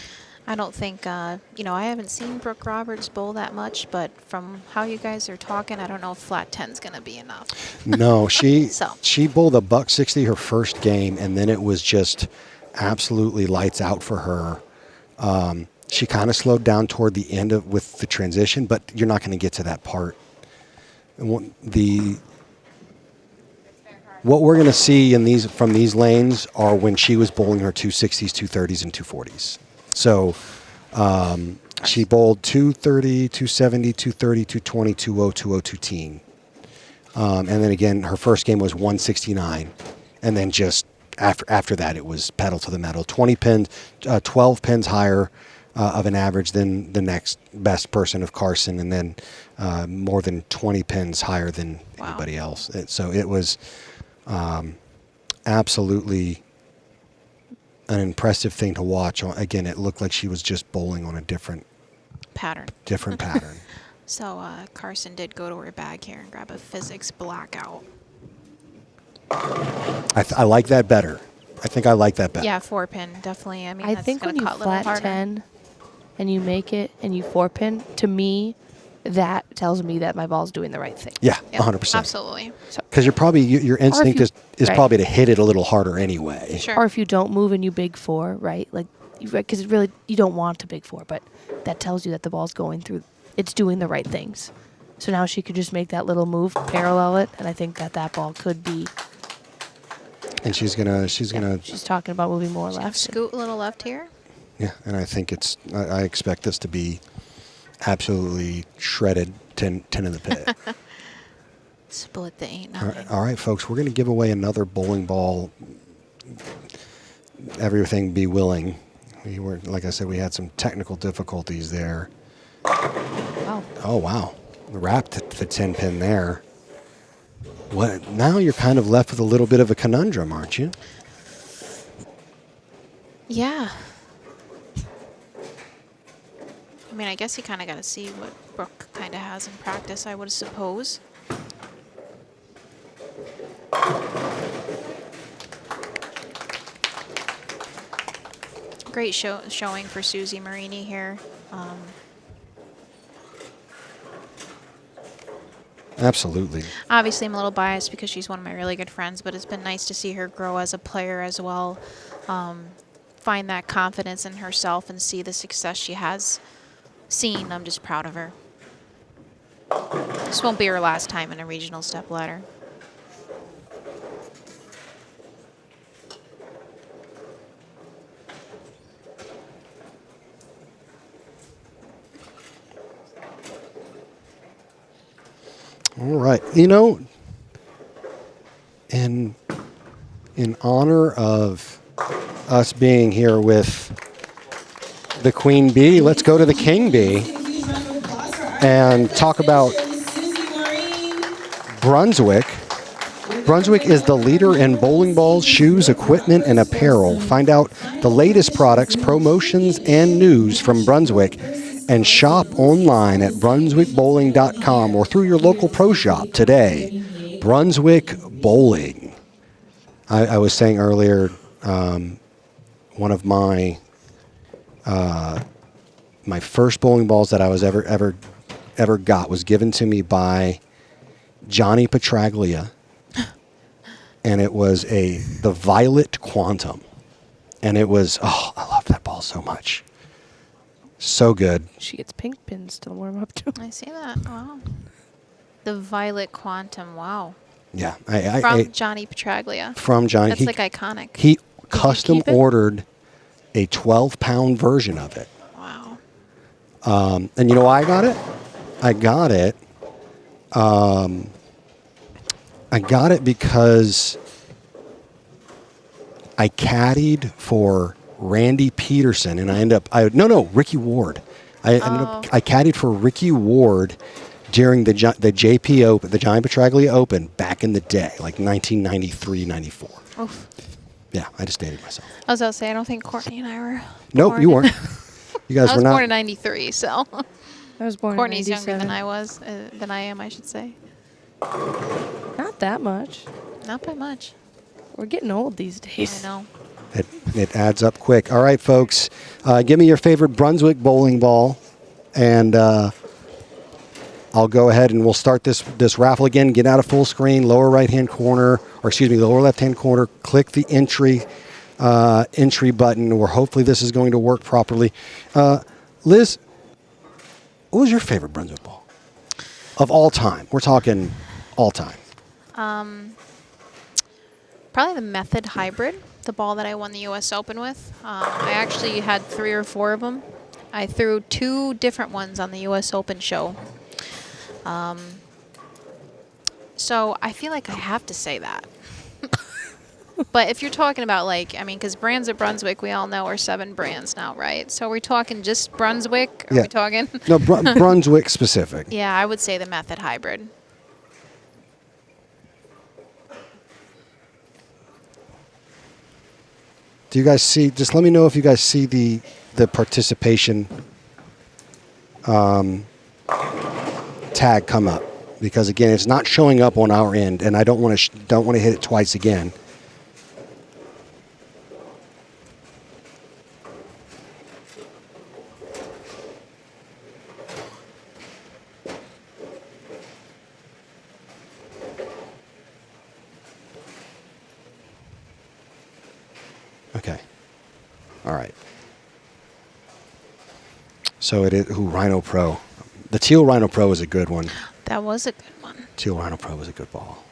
I don't think, I haven't seen Brooke Roberts bowl that much, but from how you guys are talking, I don't know if flat 10's going to be enough. No, she So. she bowled a $160 her first game, and then it was just absolutely lights out for her. She kind of slowed down toward the end with the transition, but you're not going to get to that part. And what we're going to see from these lanes are when she was bowling her 260s, 230s, and 240s. So she bowled 230, 270, 230, 220, 20, 20, 210. And then again, her first game was 169. And then just after that, it was pedal to the metal. 12 pins higher of an average than the next best person of Carson, and then more than 20 pins higher than anybody else. So it was absolutely an impressive thing to watch. Again, it looked like she was just bowling on a different Pattern. pattern. So Carson did go to her bag here and grab a physics blackout. I like that better. I think I like that better. Yeah, 4-pin, definitely. I mean, I that's think going when to you cut a little flat harder. 10 and you make it and you 4-pin, to me, that tells me that my ball's doing the right thing. Yeah, Yep, 100%. Absolutely. Because you're probably your instinct you- is right. probably to hit it a little harder anyway. Sure. Or if you don't move and you big 4, right? Like, because really you don't want to big 4, but that tells you that the ball's going through. It's doing the right things. So now she could just make that little move, parallel it, and I think that ball could be. And she's gonna She's talking about moving more left. Scoot a little left here. yeah. And I think I expect this to be absolutely shredded 10 in the pit. Split the 8 All 9. right, all right, folks, we're going to give away another bowling ball. Everything be willing. Like I said, we had some technical difficulties there. Wow. Oh, wow. Wrapped the 10 pin there. Now you're kind of left with a little bit of a conundrum, aren't you? Yeah. I mean, I guess you kind of got to see what Brooke kind of has in practice, I would suppose. Great showing for Susie Marini here. Absolutely. Obviously, I'm a little biased because she's one of my really good friends, but it's been nice to see her grow as a player as well. Find that confidence in herself and see the success she has seen. I'm just proud of her. This won't be her last time in a regional step ladder. All right. You know, in honor of us being here with the Queen Bee, let's go to the King Bee and talk about Brunswick. Brunswick is the leader in bowling balls, shoes, equipment, and apparel. Find out the latest products, promotions, and news from Brunswick and shop online at brunswickbowling.com or through your local pro shop today. Brunswick Bowling. I was saying earlier, one of my my first bowling balls that I was ever got was given to me by Johnny Petraglia, and it was the Violet Quantum, and it was I love that ball so much. So good. She gets pink pins to warm up too. I see that. Wow. The Violet Quantum. Wow. Yeah. From Johnny Petraglia. From Johnny. That's like iconic. He custom keep it? ordered a 12-pound version of it. Wow. And you know why I got it? I got it because I caddied for Randy Peterson, and Ricky Ward. I caddied for Ricky Ward during the JP Open, the Johnny Petraglia Open, back in the day, like 1993, 94. Oof. Yeah, I just dated myself. I was about to say, I don't think Courtney and I were. Nope, you weren't. You guys I were was not. born in '93, so I was born Courtney's in younger 97. than I am, I should say. Not that much. Not by much. We're getting old these days. I know. It adds up quick. All right, folks, give me your favorite Brunswick bowling ball, and I'll go ahead and we'll start this raffle again. Get out of full screen, lower right-hand corner, lower left-hand corner. Click the entry button, or hopefully this is going to work properly. Liz, what was your favorite Brunswick ball of all time? We're talking all time. Probably the Method Hybrid, the ball that I won the U.S. Open with. I actually had 3 or 4 of them. I threw 2 different ones on the U.S. Open show. So I feel like I have to say that. But if you're talking about, because brands at Brunswick, we all know are 7 brands now, right? So are we talking just Brunswick? Are we talking? No, Brunswick specific. Yeah, I would say the Method Hybrid. Do you guys see? Just let me know if you guys see the participation tag come up, because again, it's not showing up on our end, and I don't want to hit it twice again. Okay. All right. So it is Rhino Pro. The Teal Rhino Pro is a good one. That was a good one. Teal Rhino Pro was a good ball.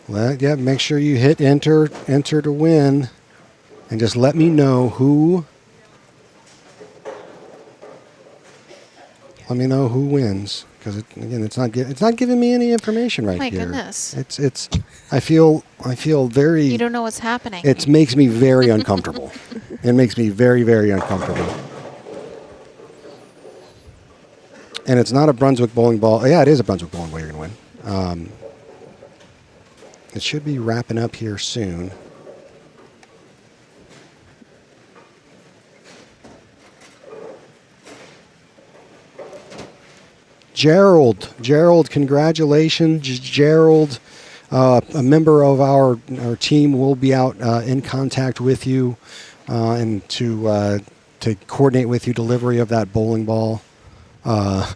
Well, yeah, make sure you hit enter to win, and just let me know who Let me know who wins, because again, it's not giving me any information right My here. goodness. It's. I feel very. You don't know what's happening. It makes me very uncomfortable. It makes me very, very uncomfortable. And it's not a Brunswick bowling ball. Yeah, it is a Brunswick bowling ball you're going to win. It should be wrapping up here soon. Gerald, congratulations, Gerald. A member of our team will be out in contact with you and to coordinate with you delivery of that bowling ball. And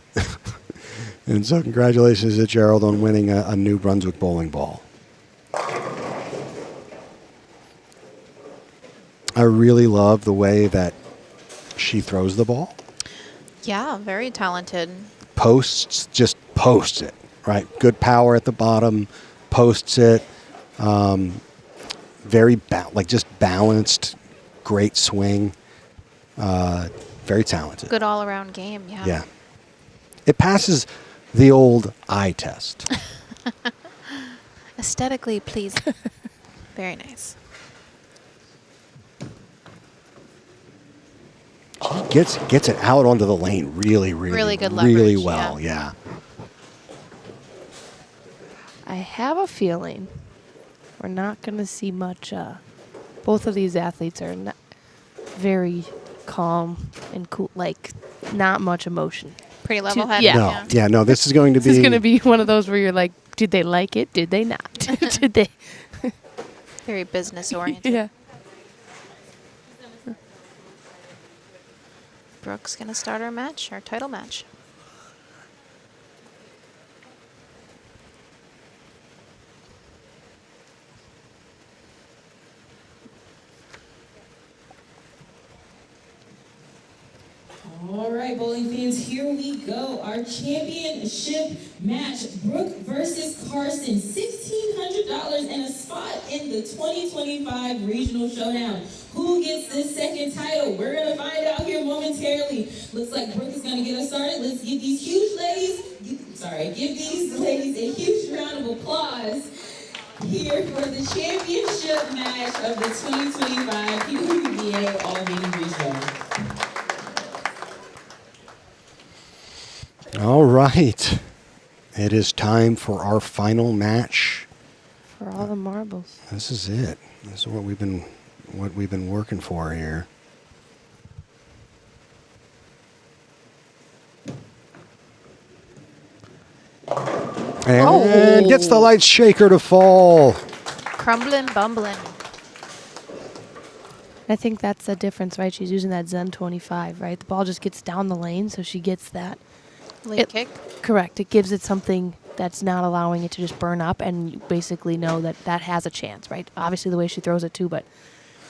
so congratulations to Gerald on winning a new Brunswick bowling ball. I really love the way that she throws the ball. Yeah, very talented. Just posts it, right? Good power at the bottom, posts it. Very just balanced, great swing. Very talented. Good all-around game, yeah. Yeah. It passes the old eye test. Aesthetically pleasing. Very nice. She gets it out onto the lane really good really leverage, well. Yeah. I have a feeling we're not going to see much. Both of these athletes are very calm and cool, like not much emotion. Pretty level-headed. Yeah. No. This is going to be. This is going to be one of those where you're like, did they like it? Did they not? Did they? Very business-oriented. Yeah. Brooke's going to start our match, our title match. All right, bowling fans, here we go. Our championship match, Brooke versus Carson. $1,600 and a spot in the 2025 Regional Showdown. Who gets this second title? We're going to find out here momentarily. Looks like Brooke is going to get us started. Let's give these give these ladies a huge round of applause here for the championship match of the 2025 PWBA Albany Regional. All right. It is time for our final match. For all the marbles. This is it. This is what we've been working for here. And gets the light shaker to fall. Crumbling, bumbling. I think that's the difference, right? She's using that Zen 25, right? The ball just gets down the lane, so she gets that. Late kick. Correct. It gives it something that's not allowing it to just burn up, and you basically know that that has a chance, right? Obviously the way she throws it too, but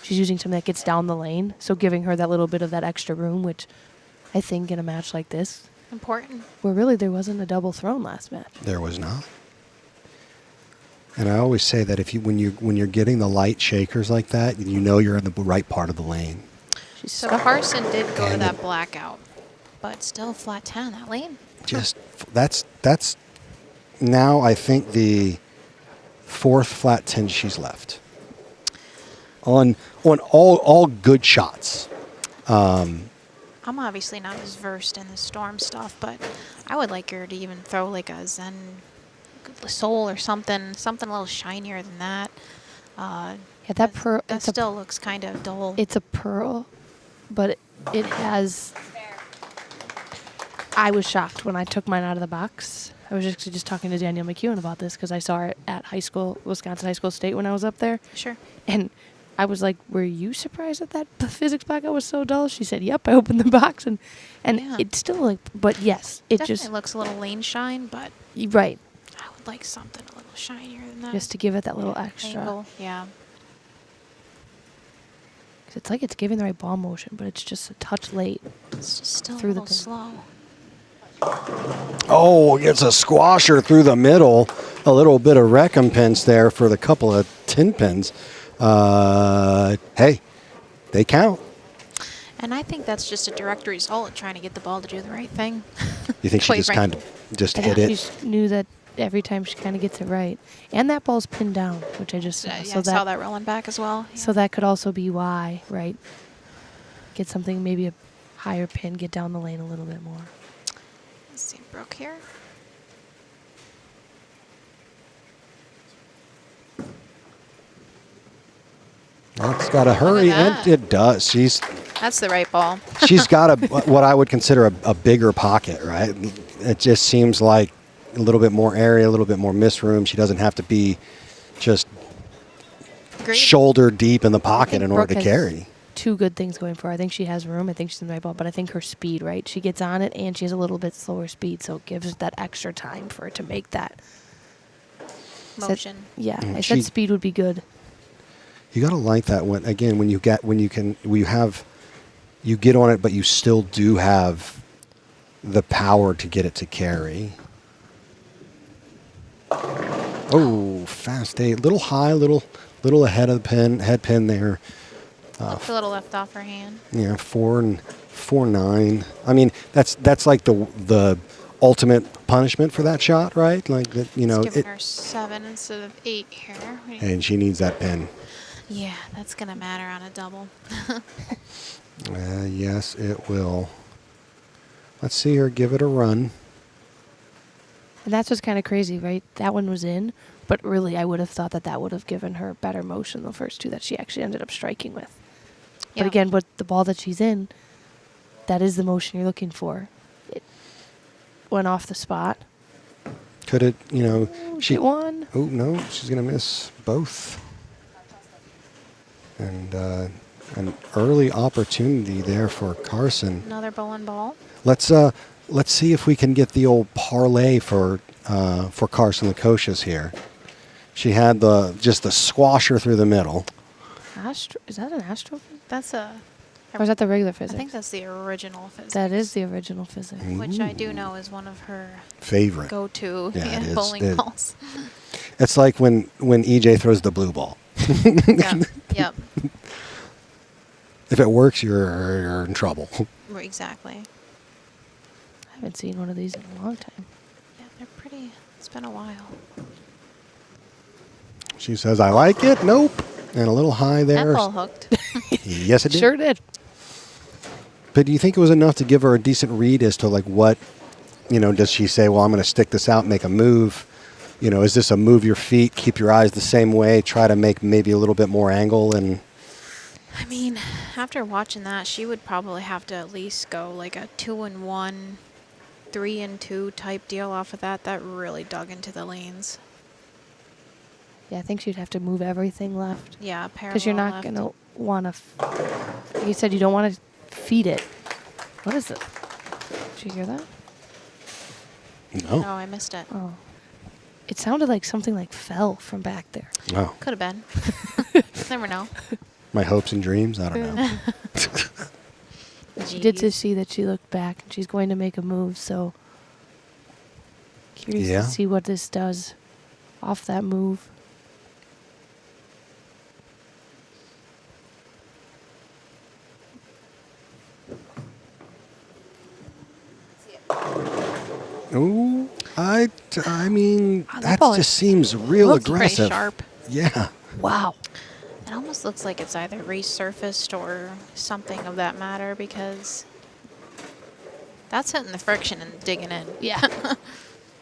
she's using something that gets down the lane, so giving her that little bit of that extra room, which I think in a match like this, Important. where really there wasn't a double thrown last match. There was not. And I always say that when you're getting the light shakers like that, you know you're in the right part of the lane. So Carson did go to that blackout, but still flat 10 on that lane. Just that's now I think the fourth flat 10 she's left on all good shots. I'm obviously not as versed in the storm stuff, but I would like her to even throw like a Zen Soul or something a little shinier than that. Yeah, that pearl. That still looks kind of dull. It's a pearl, but it has. I was shocked when I took mine out of the box. I was actually just talking to Danielle McEwen about this because I saw it at Wisconsin High School State when I was up there. Sure. And I was like, "Were you surprised that the physics blackout was so dull?" She said, "Yep." I opened the box and Yeah. it's still like, but yes, it Definitely just looks a little lane shine, but right. I would like something a little shinier than that. Just to give it that little extra. Angle. Yeah. 'Cause it's like it's giving the right ball motion, but it's just a touch late. It's just still Through a the little slow. Oh, gets a squasher through the middle. A little bit of recompense there for the couple of 10 pins. Hey, they count. And I think that's just a direct result of trying to get the ball to do the right thing. You think she Quite just right. kind of just I hit think it? she knew that every time she kind of gets it right. And that ball's pinned down, which I just saw. Yeah, so I saw that rolling back as well. Yeah. So that could also be why, right? Get something, maybe a higher pin, get down the lane a little bit more. Let's see Brooke here. It's got to hurry, and that. it does. That's the right ball. She's got what I would consider a bigger pocket, right? It just seems like a little bit more area, a little bit more miss room. She doesn't have to be just Agreed. shoulder deep in the pocket in order Brooke to has carry. two good things going for her. I think she has room. I think she's in the right ball, but I think her speed, right? She gets on it, and she has a little bit slower speed, so it gives that extra time for her to make that Motion. Yeah, I she- said speed would be good. You got to like that when you get on it, but you still do have the power to get it to carry. Oh, fast eight, little high, little ahead of the head pin there. A little left off her hand. Yeah, 4-9. I mean, that's like the ultimate punishment for that shot, right? Like that, It's giving her 7 instead of 8 here. and she needs that pin. Yeah, that's gonna matter on a double. Yes, it will. Let's see her give it a run. And that's what's kind of crazy, right? That one was in, but really I would have thought that would have given her better motion the first two that she actually ended up striking with. Yeah. But again, with the ball that she's in, that is the motion you're looking for. It went off the spot. Could it, She won. Oh, no, she's going to miss both. And an early opportunity there for Carson. Another bowling ball. Let's see if we can get the old parlay for Carson Lukosius here. She had just the squasher through the middle. Is that an Astro? That's a. Or is that the regular I physics? think that's the original physics. That is the original physics. Which I do know is one of her Favorite. go-to Yeah, it is. bowling balls. It's like when EJ throws the blue ball. Yeah. Yep. If it works, you're in trouble. Right, exactly. I haven't seen one of these in a long time. Yeah, they're pretty. It's been a while. She says, "I like it." Nope. And a little high there. That ball hooked. Yes, it did. Sure did. But do you think it was enough to give her a decent read as to like what, does she say, well, I'm going to stick this out, make a move? Is this a move your feet, keep your eyes the same way, try to make maybe a little bit more angle? And I mean, after watching that, she would probably have to at least go like a 2-1, 3-2 type deal off of that. That really dug into the lanes. Yeah, I think she'd have to move everything left. Yeah, parallel Because you're not left. going to want to, like you said, you don't want to feed it. What is it? Did you hear that? no. No, I missed it. Oh. It sounded like something like fell from back there. Oh, Could have been. Never know. my hopes and dreams? I don't know. She did to Jeez. see that she looked back, and she's going to make a move, so curious Yeah. to see what this does off that move. Ooh, I mean, that that ball just seems real Looks pretty aggressive. sharp. Yeah. Wow. It almost looks like it's either resurfaced or something of that matter because that's hitting the friction and digging in. Yeah.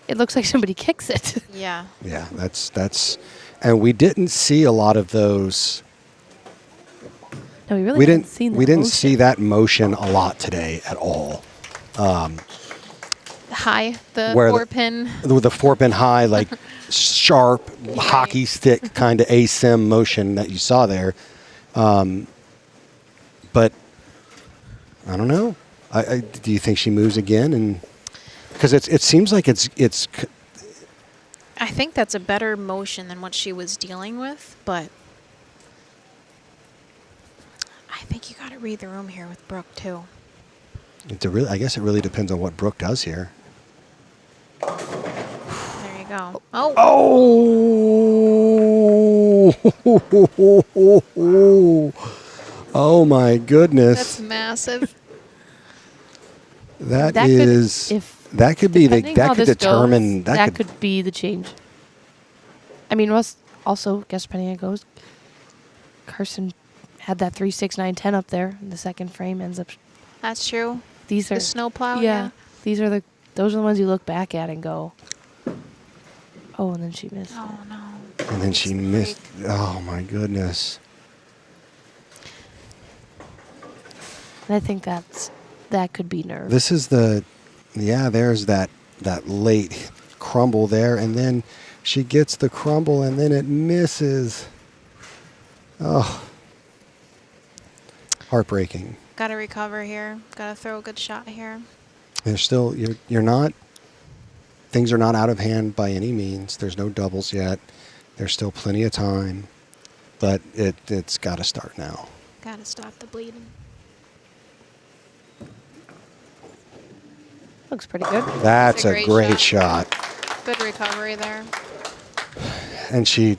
It looks like somebody kicks it. Yeah. Yeah, that's, and we didn't see a lot of those. No, we really We haven't didn't. seen that We didn't motion. see that motion a lot today at all. High, the Where the- 4-pin. With the 4-pin high, like sharp hockey stick kind of asim motion that you saw there. But I don't know. Do you think she moves again? And because it seems like it's I think that's a better motion than what she was dealing with, but I think you got to read the room here with Brooke too. I guess it really depends on what Brooke does here. There you go. Oh, Oh! Oh my goodness. That's massive. That That is. could, if that could be the. depending how That could this determine. goes, that could be the change. I mean, also, guess depending how it goes, Carson had that 3, 6, 9, 10 up there, and the second frame ends up. That's true. These are The snowplow. yeah. Those are the ones you look back at and go, oh, and then she missed. Oh it. no. And then she missed. Oh my goodness. And I think that could be nerve. This is the. Yeah, there's that late crumble there, and then she gets the crumble, and then it misses. Oh. Heartbreaking. Got to recover here. Got to throw a good shot here. There's still you're not. Things are not out of hand by any means. There's no doubles yet. There's still plenty of time, but it's got to start now. Got to stop the bleeding. Looks pretty good. That's a a great great shot. Good recovery there. And she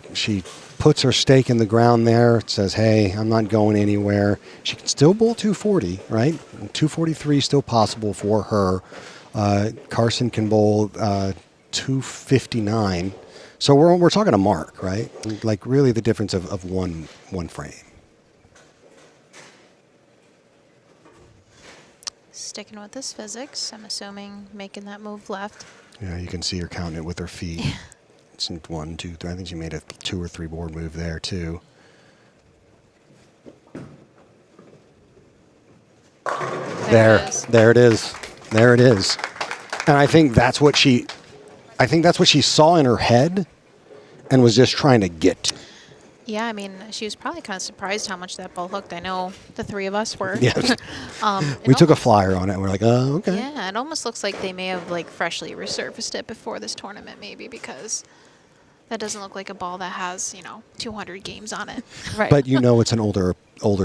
puts her stake in the ground there. Says, "Hey, I'm not going anywhere." She can still bowl 240, right? 243 still possible for her. Carson can bowl 259. So we're talking a mark, right? Like really the difference of one frame. Sticking with this physics, I'm assuming making that move left. Yeah, you can see her counting it with her feet. It's 1, 2, 3. I think she made a 2 or 3 board move there too. There it is. There it is. And I think that's what she saw in her head and was just trying to get to. Yeah, I mean, she was probably kind of surprised how much that ball hooked. I know the three of us were. Yeah. It We took a almost- flyer on it and we're like, oh, okay. Yeah, it almost looks like they may have like freshly resurfaced it before this tournament, maybe, because that doesn't look like a ball that has 200 games on it. Right. But you know it's an older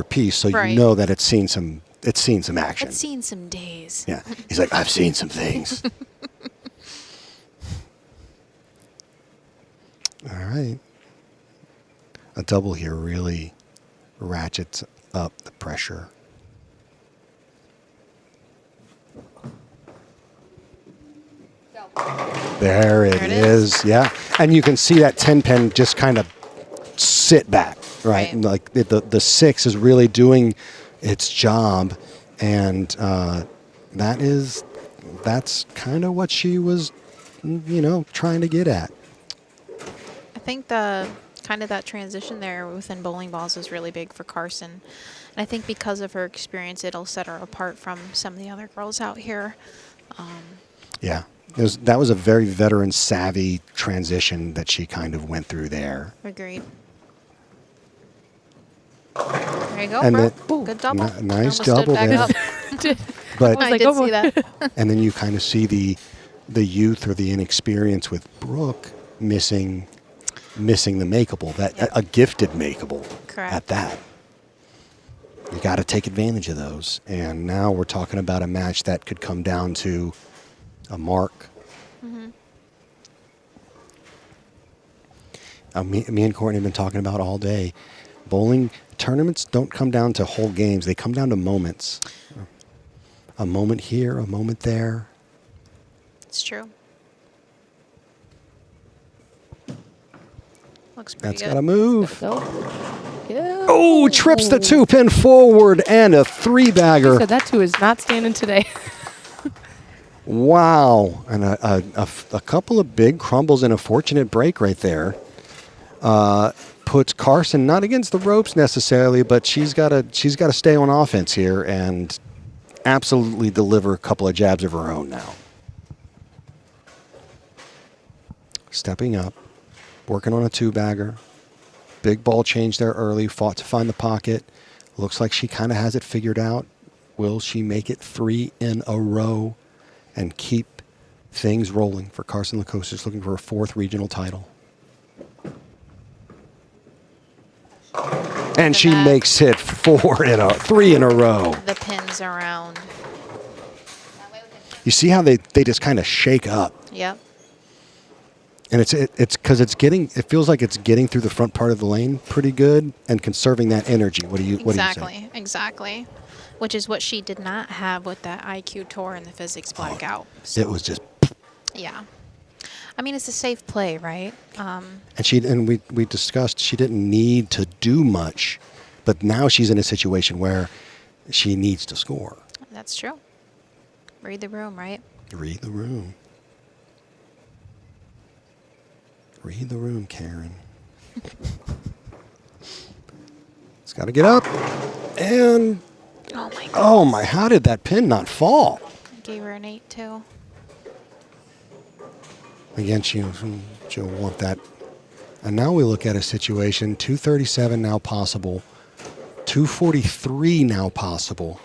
piece, so Right. you know that it's seen some action. It's seen some days. Yeah. He's like, I've seen some things. All right. A double here really ratchets up the pressure. There it is. Yeah. And you can see that 10 pin just kind of sit back, right? Right. Like the 6 is really doing its job. And that's kind of what she was, trying to get at. I think the kind of that transition there within bowling balls is really big for Carson. And I think because of her experience, it'll set her apart from some of the other girls out here. Yeah. That was a very veteran savvy transition that she kind of went through there. Agreed. There you go, And bro. Good double. Nice Almost double stood back there. up. But I like, did oh, see that. and then you kind of see the youth or the inexperience with Brooke missing the makeable, a gifted makeable. Correct. At that. You got to take advantage of those. And now we're talking about a match that could come down to a mark. Me and Courtney have been talking about all day. Bowling tournaments don't come down to whole games. They come down to moments. A moment here, a moment there. It's true. Looks pretty That's good. got to move. Go. Yeah. Oh, trips the 2-pin forward and a 3-bagger. So that 2 is not standing today. Wow. And a couple of big crumbles and a fortunate break right there. Puts Carson not against the ropes necessarily, but she's got to stay on offense here and absolutely deliver a couple of jabs of her own now. Stepping up, working on a 2-bagger. Big ball change there early, fought to find the pocket. Looks like she kind of has it figured out. Will she make it 3 in a row and keep things rolling for Carson Lacoste, looking for her 4th regional title? And she makes it 3 in a row. The pins around. You see how they just kind of shake up. Yep. And it's because it feels like it's getting through the front part of the lane pretty good and conserving that energy. What do you say? Exactly. Which is what she did not have with that IQ tour and the physics blackout. So, It was just. yeah. I mean, it's a safe play, right? And we discussed she didn't need to do much, but now she's in a situation where she needs to score. That's true. Read the room, right? Read the room. Read the room, Karen. It's got to get up. And, Oh, my goodness. oh my, how did that pin not fall? Gave her an 8, too. Again, she'll want that. And now we look at a situation, 237 now possible, 243 now possible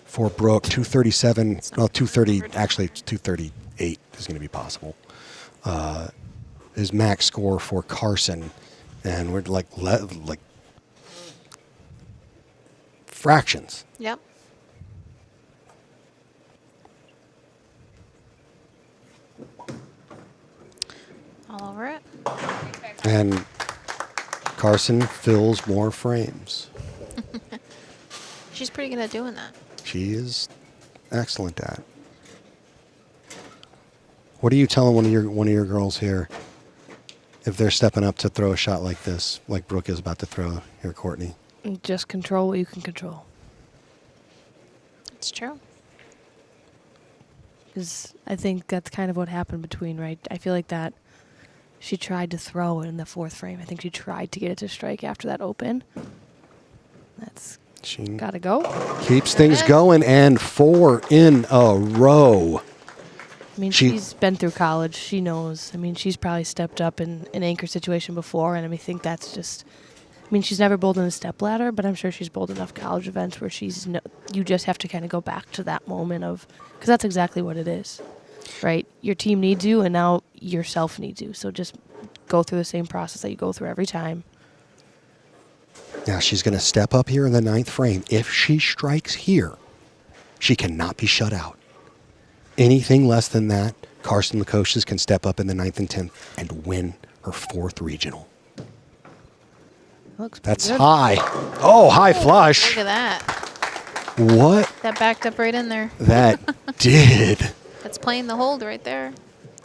for Brooke, 237, well, 230, actually it's 238 is going to be possible, is max score for Carson. And we're like fractions. Yep. All over it. And Carson fills more frames. She's pretty good at doing that. She is excellent at it. What are you telling one of your girls here if they're stepping up to throw a shot like this, like Brooke is about to throw here, Courtney? Just control what you can control. It's true. Because I think that's kind of what happened between, right? I feel like that she tried to throw it in the fourth frame. I think she tried to get it to strike after that open. That's got to go. Keeps things going, and 4 in a row. I mean, she's been through college. She knows. I mean, she's probably stepped up in an anchor situation before, and I think that's just. I mean, she's never bowled in a stepladder, but I'm sure she's bowled enough college events where you just have to kind of go back to that moment of, because that's exactly what it is, right? Your team needs you, and now yourself needs you. So just go through the same process that you go through every time. Now she's going to step up here in the 9th frame. If she strikes here, she cannot be shut out. Anything less than that, Carson Lukosius can step up in the 9th and 10th and win her 4th regional. Looks That's good. high. Oh, high flush. Look at that. What? That backed up right in there. That did. That's playing the hold right there.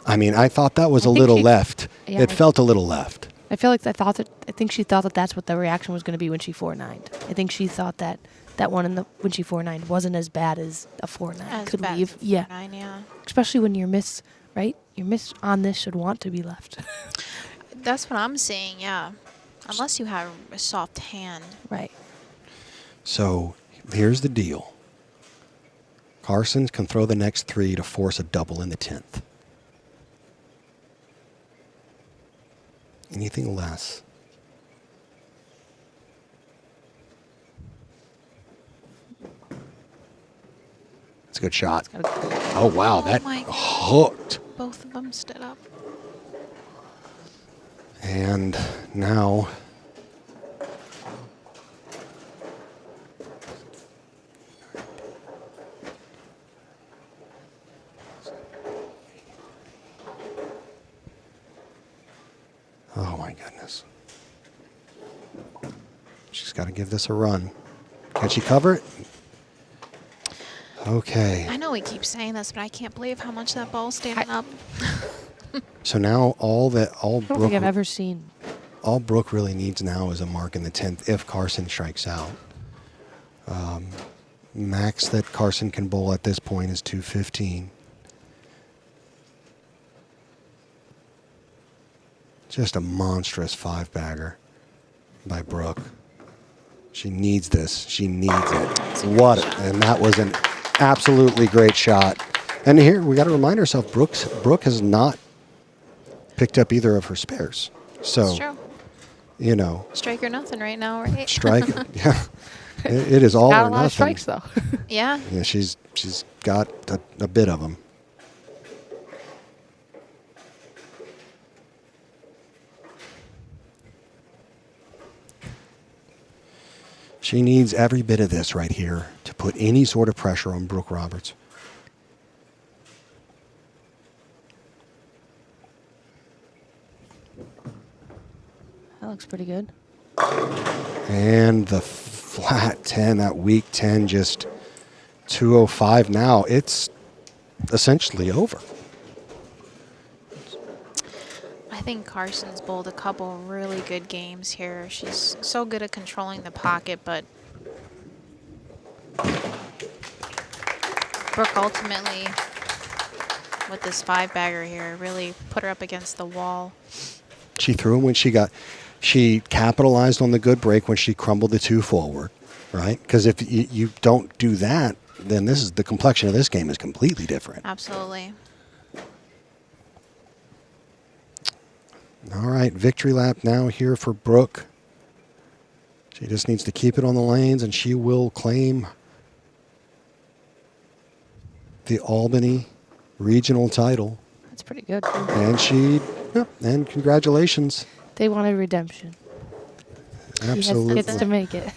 I mean, I thought that was a think little she- left. Yeah, It felt a little left. I feel like I think she thought that that's what the reaction was going to be when she 4-9'd. I think she thought that one when she 4-9'd wasn't as bad as a 4-9 As could bad leave. as Yeah. 9, yeah. Especially when your miss, right? Your miss on this should want to be left. That's what I'm saying, yeah. Unless you have a soft hand. Right. So here's the deal. Carson can throw the next 3 to force a double in the 10th. Anything less. It's a good shot. Oh, wow. Oh, That my God. hooked. Both of them stood up. And now oh my goodness. She's got to give this a run. Can she cover it? Okay. I know we keep saying this, but I can't believe how much that ball's standing up. So now all I don't think Brooke I've ever seen. all Brooke really needs now is a mark in the 10th if Carson strikes out. Max that Carson can bowl at this point is 215. Just a monstrous 5-bagger by Brooke. She needs this. She needs it. And that was an absolutely great shot. And here we got to remind ourselves, Brooke has not picked up either of her spares. So, It's true. you know, Strike or nothing right now, right? strike. Yeah, it is all Got or a lot nothing. of strikes though. Yeah. Yeah, she's got a bit of them. She needs every bit of this right here to put any sort of pressure on Brooke Roberts. That looks pretty good. And the flat 10, that weak 10, just 205 now. It's essentially over. I think Carson's bowled a couple really good games here. She's so good at controlling the pocket, but Brooke ultimately, with this 5-bagger here, really put her up against the wall. She threw him when she capitalized on the good break when she crumbled the 2 forward, right? Because if you don't do that, then the complexion of this game is completely different. Absolutely. All right, victory lap now here for Brooke. She just needs to keep it on the lanes, and she will claim the Albany regional title. That's pretty good. And congratulations. They wanted redemption. Absolutely. He gets to make it.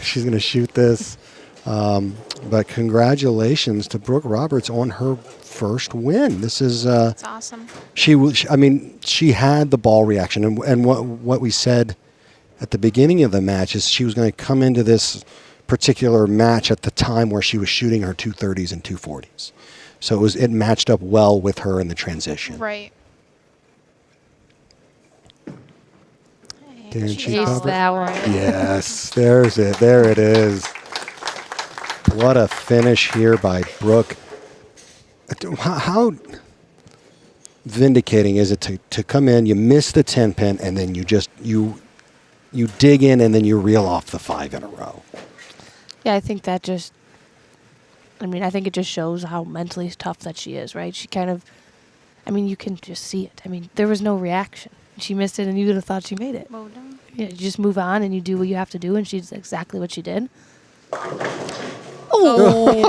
She's going to shoot this. But congratulations to Brooke Roberts on her first win. This is That's awesome. she had the ball reaction, and what we said at the beginning of the match is she was going to come into this particular match at the time where she was shooting her 230s and 240s. So it matched up well with her in the transition. Right. Didn't She's she all cover? That one. Yes, there's it. There it is. What a finish here by Brooke. How vindicating is it to come in, you miss the 10 pin, and then you dig in and then you reel off the 5 in a row? Yeah, I think that just, I think it just shows how mentally tough that she is, right? She kind of, you can just see it. There was no reaction. She missed it, and you would have thought she made it. Moved on. Yeah, you just move on, and you do what you have to do, and she's exactly what she did. Oh,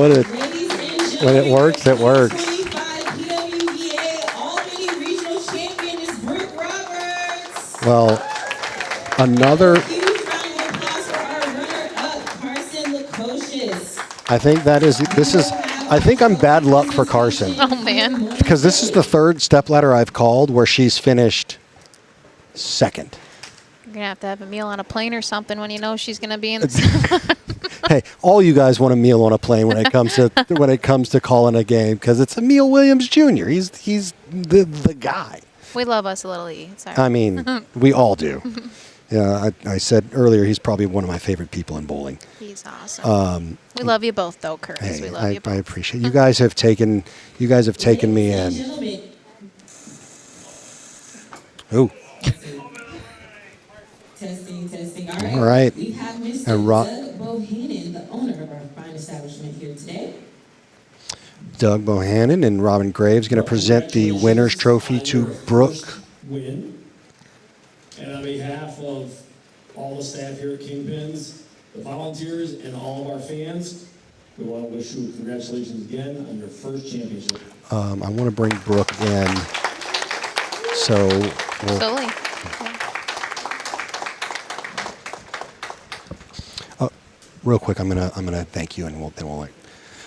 Ladies and when it works, it works. 2025 PWBA Albany Regional Champion is Brooke Roberts. Well, another. Huge round of applause for our runner-up, Carson Lukosius. I think I'm bad luck for Carson. Oh, man. Because this is the third stepladder I've called where she's finished second. You're going to have a meal on a plane or something when you know she's going to be in the Hey, all you guys want a meal on a plane when it comes to calling a game, because it's Emil Williams Jr. He's the guy. We love us a little E. It's all right. We all do. Yeah, I said earlier he's probably one of my favorite people in bowling. He's awesome. We love you both, though, Curtis. Hey, We love you both. I appreciate you guys have taken me in. Gentlemen, Ooh. Testing. All right. We have Mr. And Doug Bohannon, the owner of our fine establishment here today. Doug Bohannon and Robin Graves going to present the winner's trophy to Brooke. Win. And on behalf of all the staff here at Kingpins, the volunteers, and all of our fans, we want to wish you congratulations again on your first championship. I want to bring Brooke in. So we'll, Absolutely. real quick, I'm gonna thank you, and then we'll.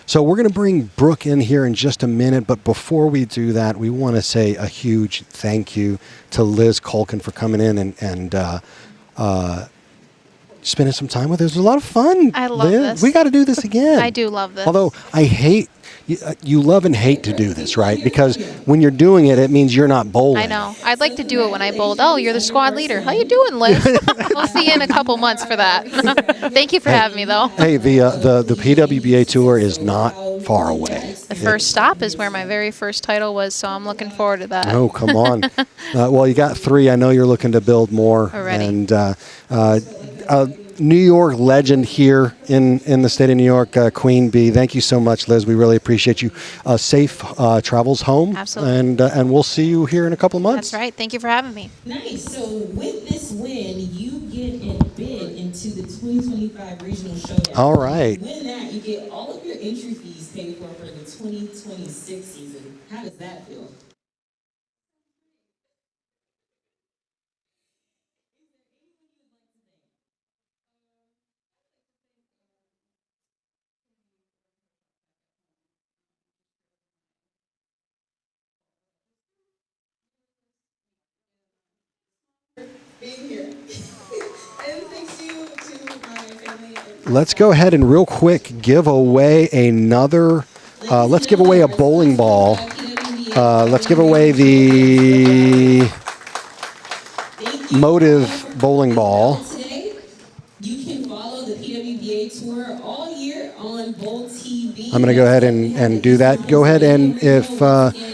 So we're gonna bring Brooke in here in just a minute, but before we do that, we want to say a huge thank you to Liz Culkin for coming in and spending some time with us. It was a lot of fun. I love Liz. this. We got to do this again. I do love this. Although I hate. You love and hate to do this, right? Because when you're doing it, it means you're not bowling. I know. I'd like to do it when I bowled. Oh, you're the squad leader. How you doing, Liz? We'll see you in a couple months for that. Thank you for having me, though. Hey, the PWBA tour is not far away. The first stop is where my very first title was, so I'm looking forward to that. Oh, come on. Well, you got 3. I know you're looking to build more. Already. And New York legend here in the state of New York, Queen Bee. Thank you so much, Liz. We really appreciate you. Safe travels home. Absolutely. And we'll see you here in a couple of months. That's right. Thank you for having me. Nice. So with this win, you get a bid into the 2025 Regional Showdown. All right. Win that, you get all of your entry fees paid for the 2026 season. How does that feel? being here. And thanks you to my family. Let's go ahead and real quick give away another. Let's give away a bowling ball. Let's give away the Motive bowling ball. Today, you can follow the PWBA tour all year on Bowl TV. I'm going to go ahead and do that. Go ahead and if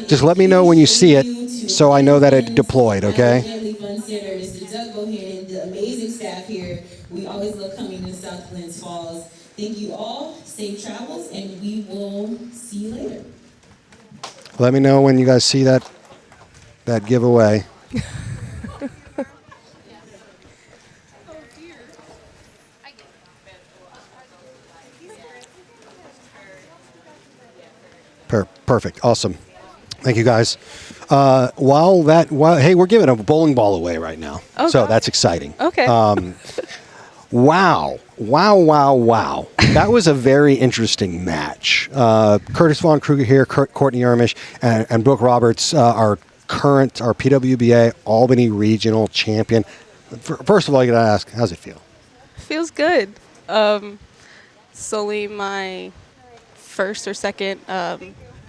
just let me know when you see it so I know that it deployed, okay? Family Fun Center, Mr. Doug Bohannon, and the amazing staff here. We always love coming to South Glens Falls. Thank you all. Safe travels, and we will see you later. Let me know when you guys see that giveaway. Perfect. Awesome. Thank you, guys. Hey, we're giving a bowling ball away right now. Okay. So that's exciting. Okay. Wow. That was a very interesting match. Curtis Von Kruger here, Courtney Ermish, and Brooke Roberts, our PWBA Albany Regional Champion. First of all, you got to ask, how's it feel? Feels good. Solely my first or second,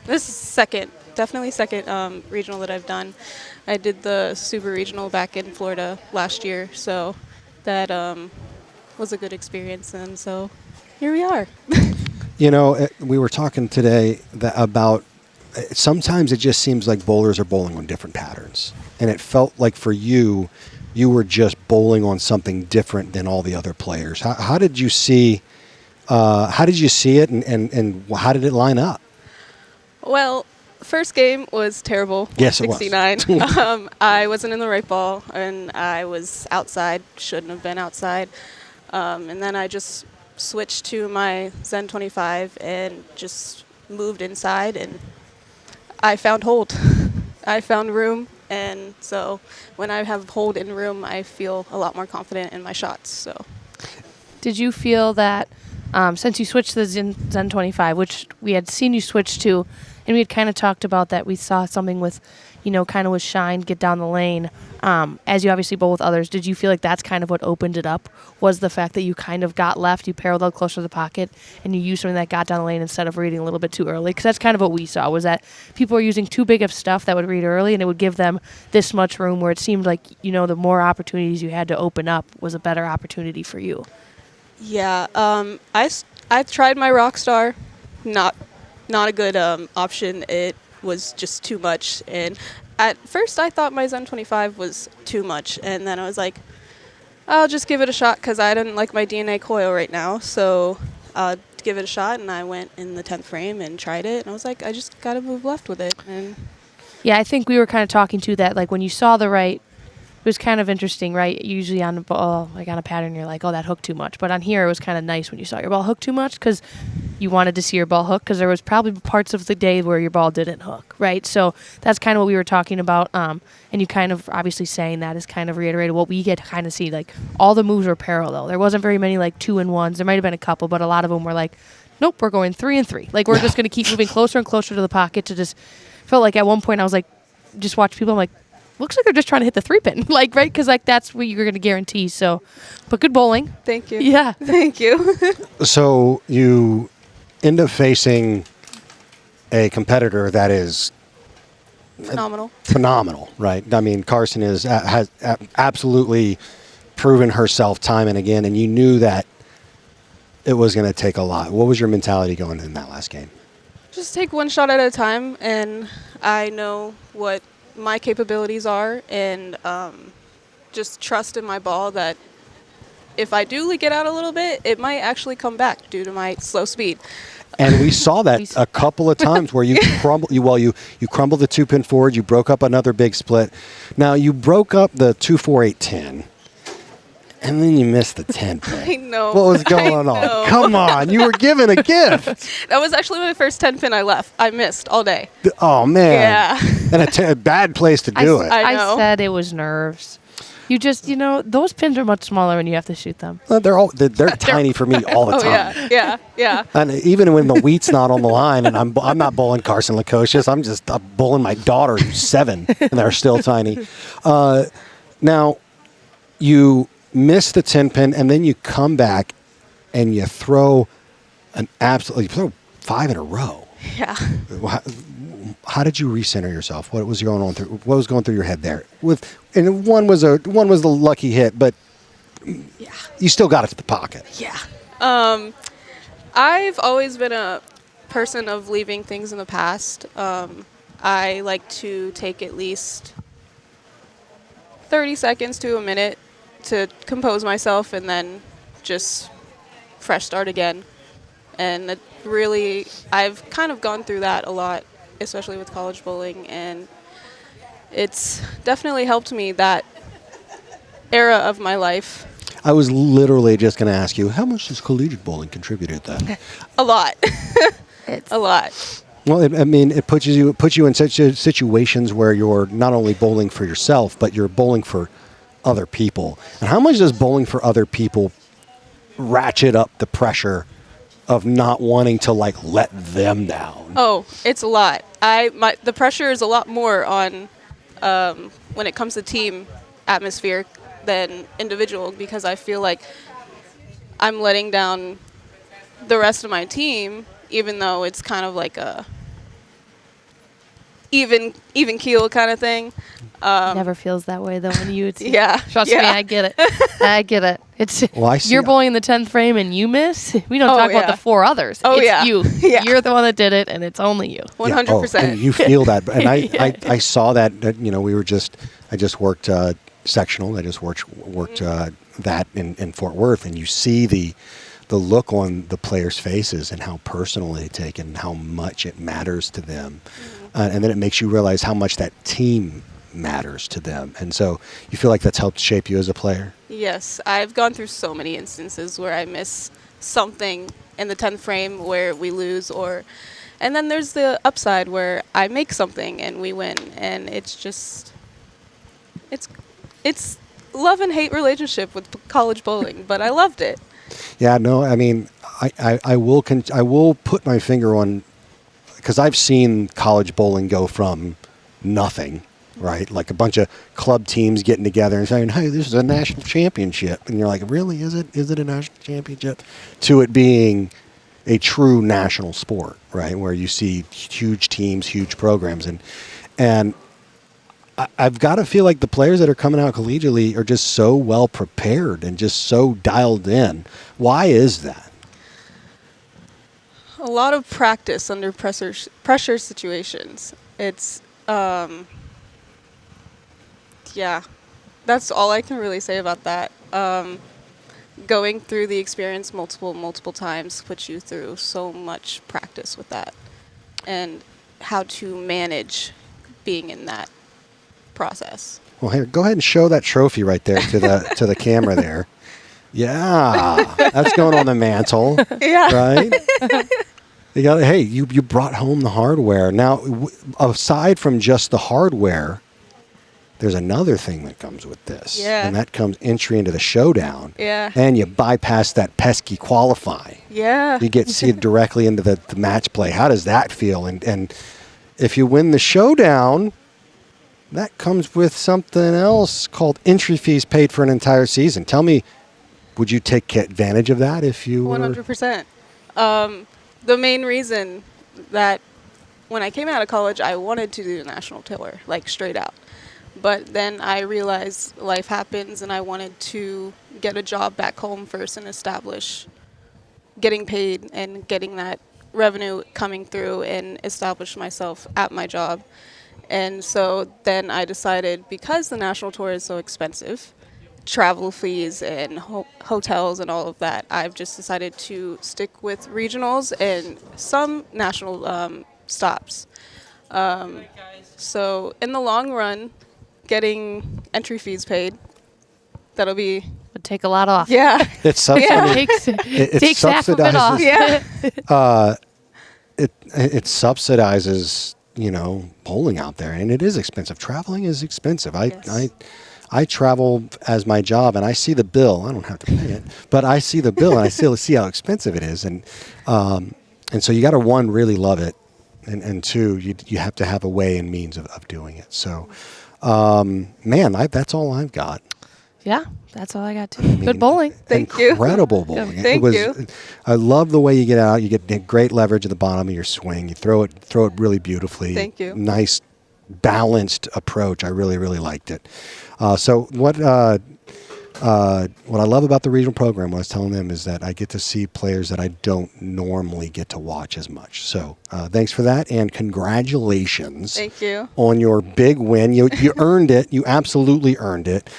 this is definitely second regional that I've done. I did the Super Regional back in Florida last year, so that was a good experience, and so here we are. You know, we were talking today about sometimes it just seems like bowlers are bowling on different patterns, and it felt like for you were just bowling on something different than all the other players. How did you see? How did you see it, and how did it line up? Well, first game was terrible. Yes, 69. it was. I wasn't in the right ball, and I was outside. Shouldn't have been outside. And then I just switched to my Zen 25 and just moved inside, and I found hold. I found room, and so when I have hold in room, I feel a lot more confident in my shots. So, Did you feel that since you switched to the Zen 25, which we had seen you switch to, and we had kind of talked about that we saw something with, kind of with Shine, get down the lane, as you obviously bowl with others, did you feel like that's kind of what opened it up, was the fact that you kind of got left, you paralleled closer to the pocket, and you used something that got down the lane instead of reading a little bit too early? Because that's kind of what we saw, was that people were using too big of stuff that would read early, and it would give them this much room where it seemed like, the more opportunities you had to open up was a better opportunity for you. yeah, I tried my Rockstar, not a good option. It was just too much, and at first I thought my Zen 25 was too much, and then I was like, I'll just give it a shot because I didn't like my DNA coil right now, so I'll give it a shot, and I went in the 10th frame and tried it, and I was like, I just got to move left with it. And Yeah, I think we were kind of talking to that, like when you saw the right, it was kind of interesting, right? Usually on the ball, like on a pattern, you're like, oh, that hooked too much. But on here, it was kind of nice when you saw your ball hook too much because you wanted to see your ball hook because there was probably parts of the day where your ball didn't hook, right? So that's kind of what we were talking about. And you kind of obviously saying that is kind of reiterated what we get to kind of see. Like all the moves were parallel. There wasn't very many like 2-and-1s. There might have been a couple, but a lot of them were like, nope, we're going 3-and-3. Like we're just going to keep moving closer and closer to the pocket to just felt like at one point I was like, just watch people. I'm like, looks like they're just trying to hit the 3-pin, like, right? Because, like, that's what you're going to guarantee. So, but good bowling. thank you. Yeah. Thank you. So you end up facing a competitor that is phenomenal, right? I mean, Carson has absolutely proven herself time and again, and you knew that it was going to take a lot. What was your mentality going in that last game? Just take one shot at a time, and I know what my capabilities are, and just trust in my ball that if I do get out a little bit, it might actually come back due to my slow speed. And we saw that a couple of times where you crumbled the 2-pin forward, you broke up another big split. Now you broke up the 2-4-8-10. And then you missed the 10 pin. I know. What was going on? Come on, you were given a gift. That was actually my first 10 pin I left. I missed all day. Oh man. Yeah. And a bad place to do it. I know. I said it was nerves. You just, those pins are much smaller when you have to shoot them. They're tiny for me all the time. Oh yeah. And even when the wheat's not on the line, and I'm not bowling Carson Lukosius, I'm bowling my daughter who's 7, and they're still tiny. Now, you miss the 10 pin, and then you come back and you throw you throw 5 in a row. Yeah. How did you recenter yourself? What was going on through? What was going through your head there? And one was the lucky hit, but you still got it to the pocket. Yeah. I've always been a person of leaving things in the past. I like to take at least 30 seconds to a minute to compose myself and then just fresh start again. And it really, I've kind of gone through that a lot, especially with college bowling, and it's definitely helped me that era of my life. I was literally just going to ask you, how much does collegiate bowling contribute to that? A lot. A lot. Well, it puts you in such situations where you're not only bowling for yourself, but you're bowling for other people. And how much does bowling for other people ratchet up the pressure of not wanting to let them down? Oh, it's a lot. The pressure is a lot more on when it comes to team atmosphere than individual, because I feel like I'm letting down the rest of my team, even though it's kind of like a even keel kind of thing. Never feels that way though when you. Yeah. Trust me, I get it. I get it. It's you're bowling in the 10th frame and you miss. We don't talk about the 4 others. Oh, it's you. Yeah. You're the one that did it, and it's only you. 100%. And you feel that, and I saw that. I just worked sectional. I just worked that in Fort Worth, and you see the look on the players' faces and how personal they take it and how much it matters to them. And then it makes you realize how much that team matters to them. And so you feel like that's helped shape you as a player? Yes. I've gone through so many instances where I miss something in the 10th frame where we lose, and then there's the upside where I make something and we win. And it's just, it's love and hate relationship with college bowling, but I loved it. Yeah, no, I mean, I will put my finger on, because I've seen college bowling go from nothing, right? Like a bunch of club teams getting together and saying, hey, this is a national championship. And you're like, really? Is it a national championship? To it being a true national sport, right? Where you see huge teams, huge programs. And I've got to feel like the players that are coming out collegiately are just so well prepared and just so dialed in. Why is that? A lot of practice under pressure situations. It's, yeah, that's all I can really say about that. Going through the experience multiple times puts you through so much practice with that, and how to manage being in that process. Well, here, go ahead and show that trophy right there to the camera there. Yeah, that's going on the mantle. Yeah. Right? You brought home the hardware. Now, aside from just the hardware, there's another thing that comes with this. Yeah. And that comes entry into the showdown. Yeah. And you bypass that pesky qualify. Yeah. You get seeded directly into the match play. How does that feel? And if you win the showdown, that comes with something else called entry fees paid for an entire season. Tell me, would you take advantage of that if you were? 100%. The main reason that when I came out of college, I wanted to do the national tour, like straight out. But then I realized life happens, and I wanted to get a job back home first and establish getting paid and getting that revenue coming through and establish myself at my job. And so then I decided, because the national tour is so expensive, travel fees and hotels and all of that, I've just decided to stick with regionals and some national stops. So in the long run, getting entry fees paid, that'll be... Would take a lot off. Yeah. It's It takes half of it off. Yeah. It subsidizes, bowling out there, and it is expensive. Traveling is expensive. Yes. I travel as my job, and I see the bill. I don't have to pay it, but I see the bill, and I still see how expensive it is. And so you got to, one, really love it, and two, you have to have a way and means of doing it. So, that's all I've got. Yeah, that's all I got too. Good bowling. Thank you. Incredible bowling. Thank you. I love the way you get out. You get great leverage at the bottom of your swing. You throw it really beautifully. Thank you. Nice, balanced approach. I really, really liked it. So what I love about the regional program, what I was telling them, is that I get to see players that I don't normally get to watch as much. So thanks for that, and congratulations. Thank you. On your big win. You earned it. You absolutely earned it.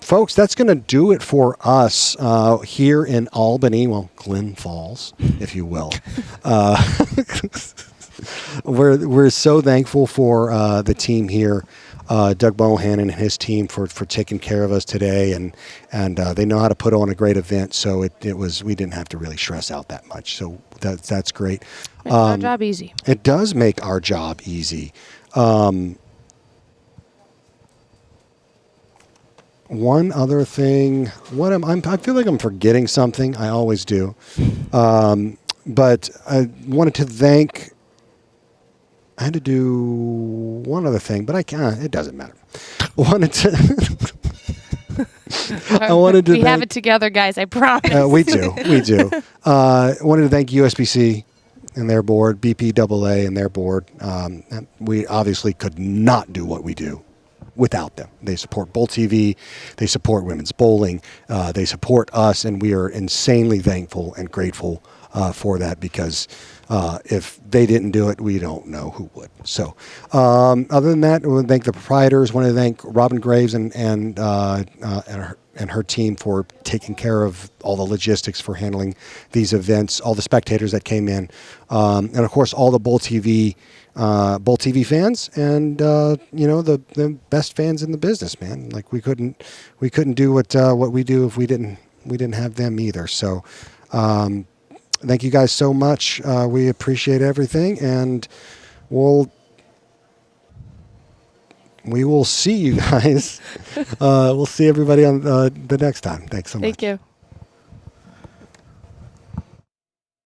Folks, that's going to do it for us here in Albany, well, Glen Falls, if you will. We're so thankful for the team here. Doug Bohannon and his team for taking care of us today, and they know how to put on a great event. So it was, we didn't have to really stress out that much. So that's great. Makes our job easy. It does make our job easy. One other thing, I feel like I'm forgetting something. I always do. But I wanted to thank. I had to do one other thing, but I can't. It doesn't matter. I wanted to We have it together, guys. I promise. We do. I wanted to thank USBC and their board, BPAA and their board. We obviously could not do what we do without them. They support Bowl TV. They support women's bowling. They support us, and we are insanely thankful and grateful for that, because if they didn't do it, we don't know who would. So other than that, I want to thank the proprietors. I want to thank Robin Graves and her team for taking care of all the logistics for handling these events, all the spectators that came in, and of course all the Bowl TV fans, and the best fans in the business, man. Like we couldn't do what we do if we didn't have them either. So thank you guys so much. We appreciate everything, and we will see you guys. We'll see everybody on the next time. Thanks so much. Thank you.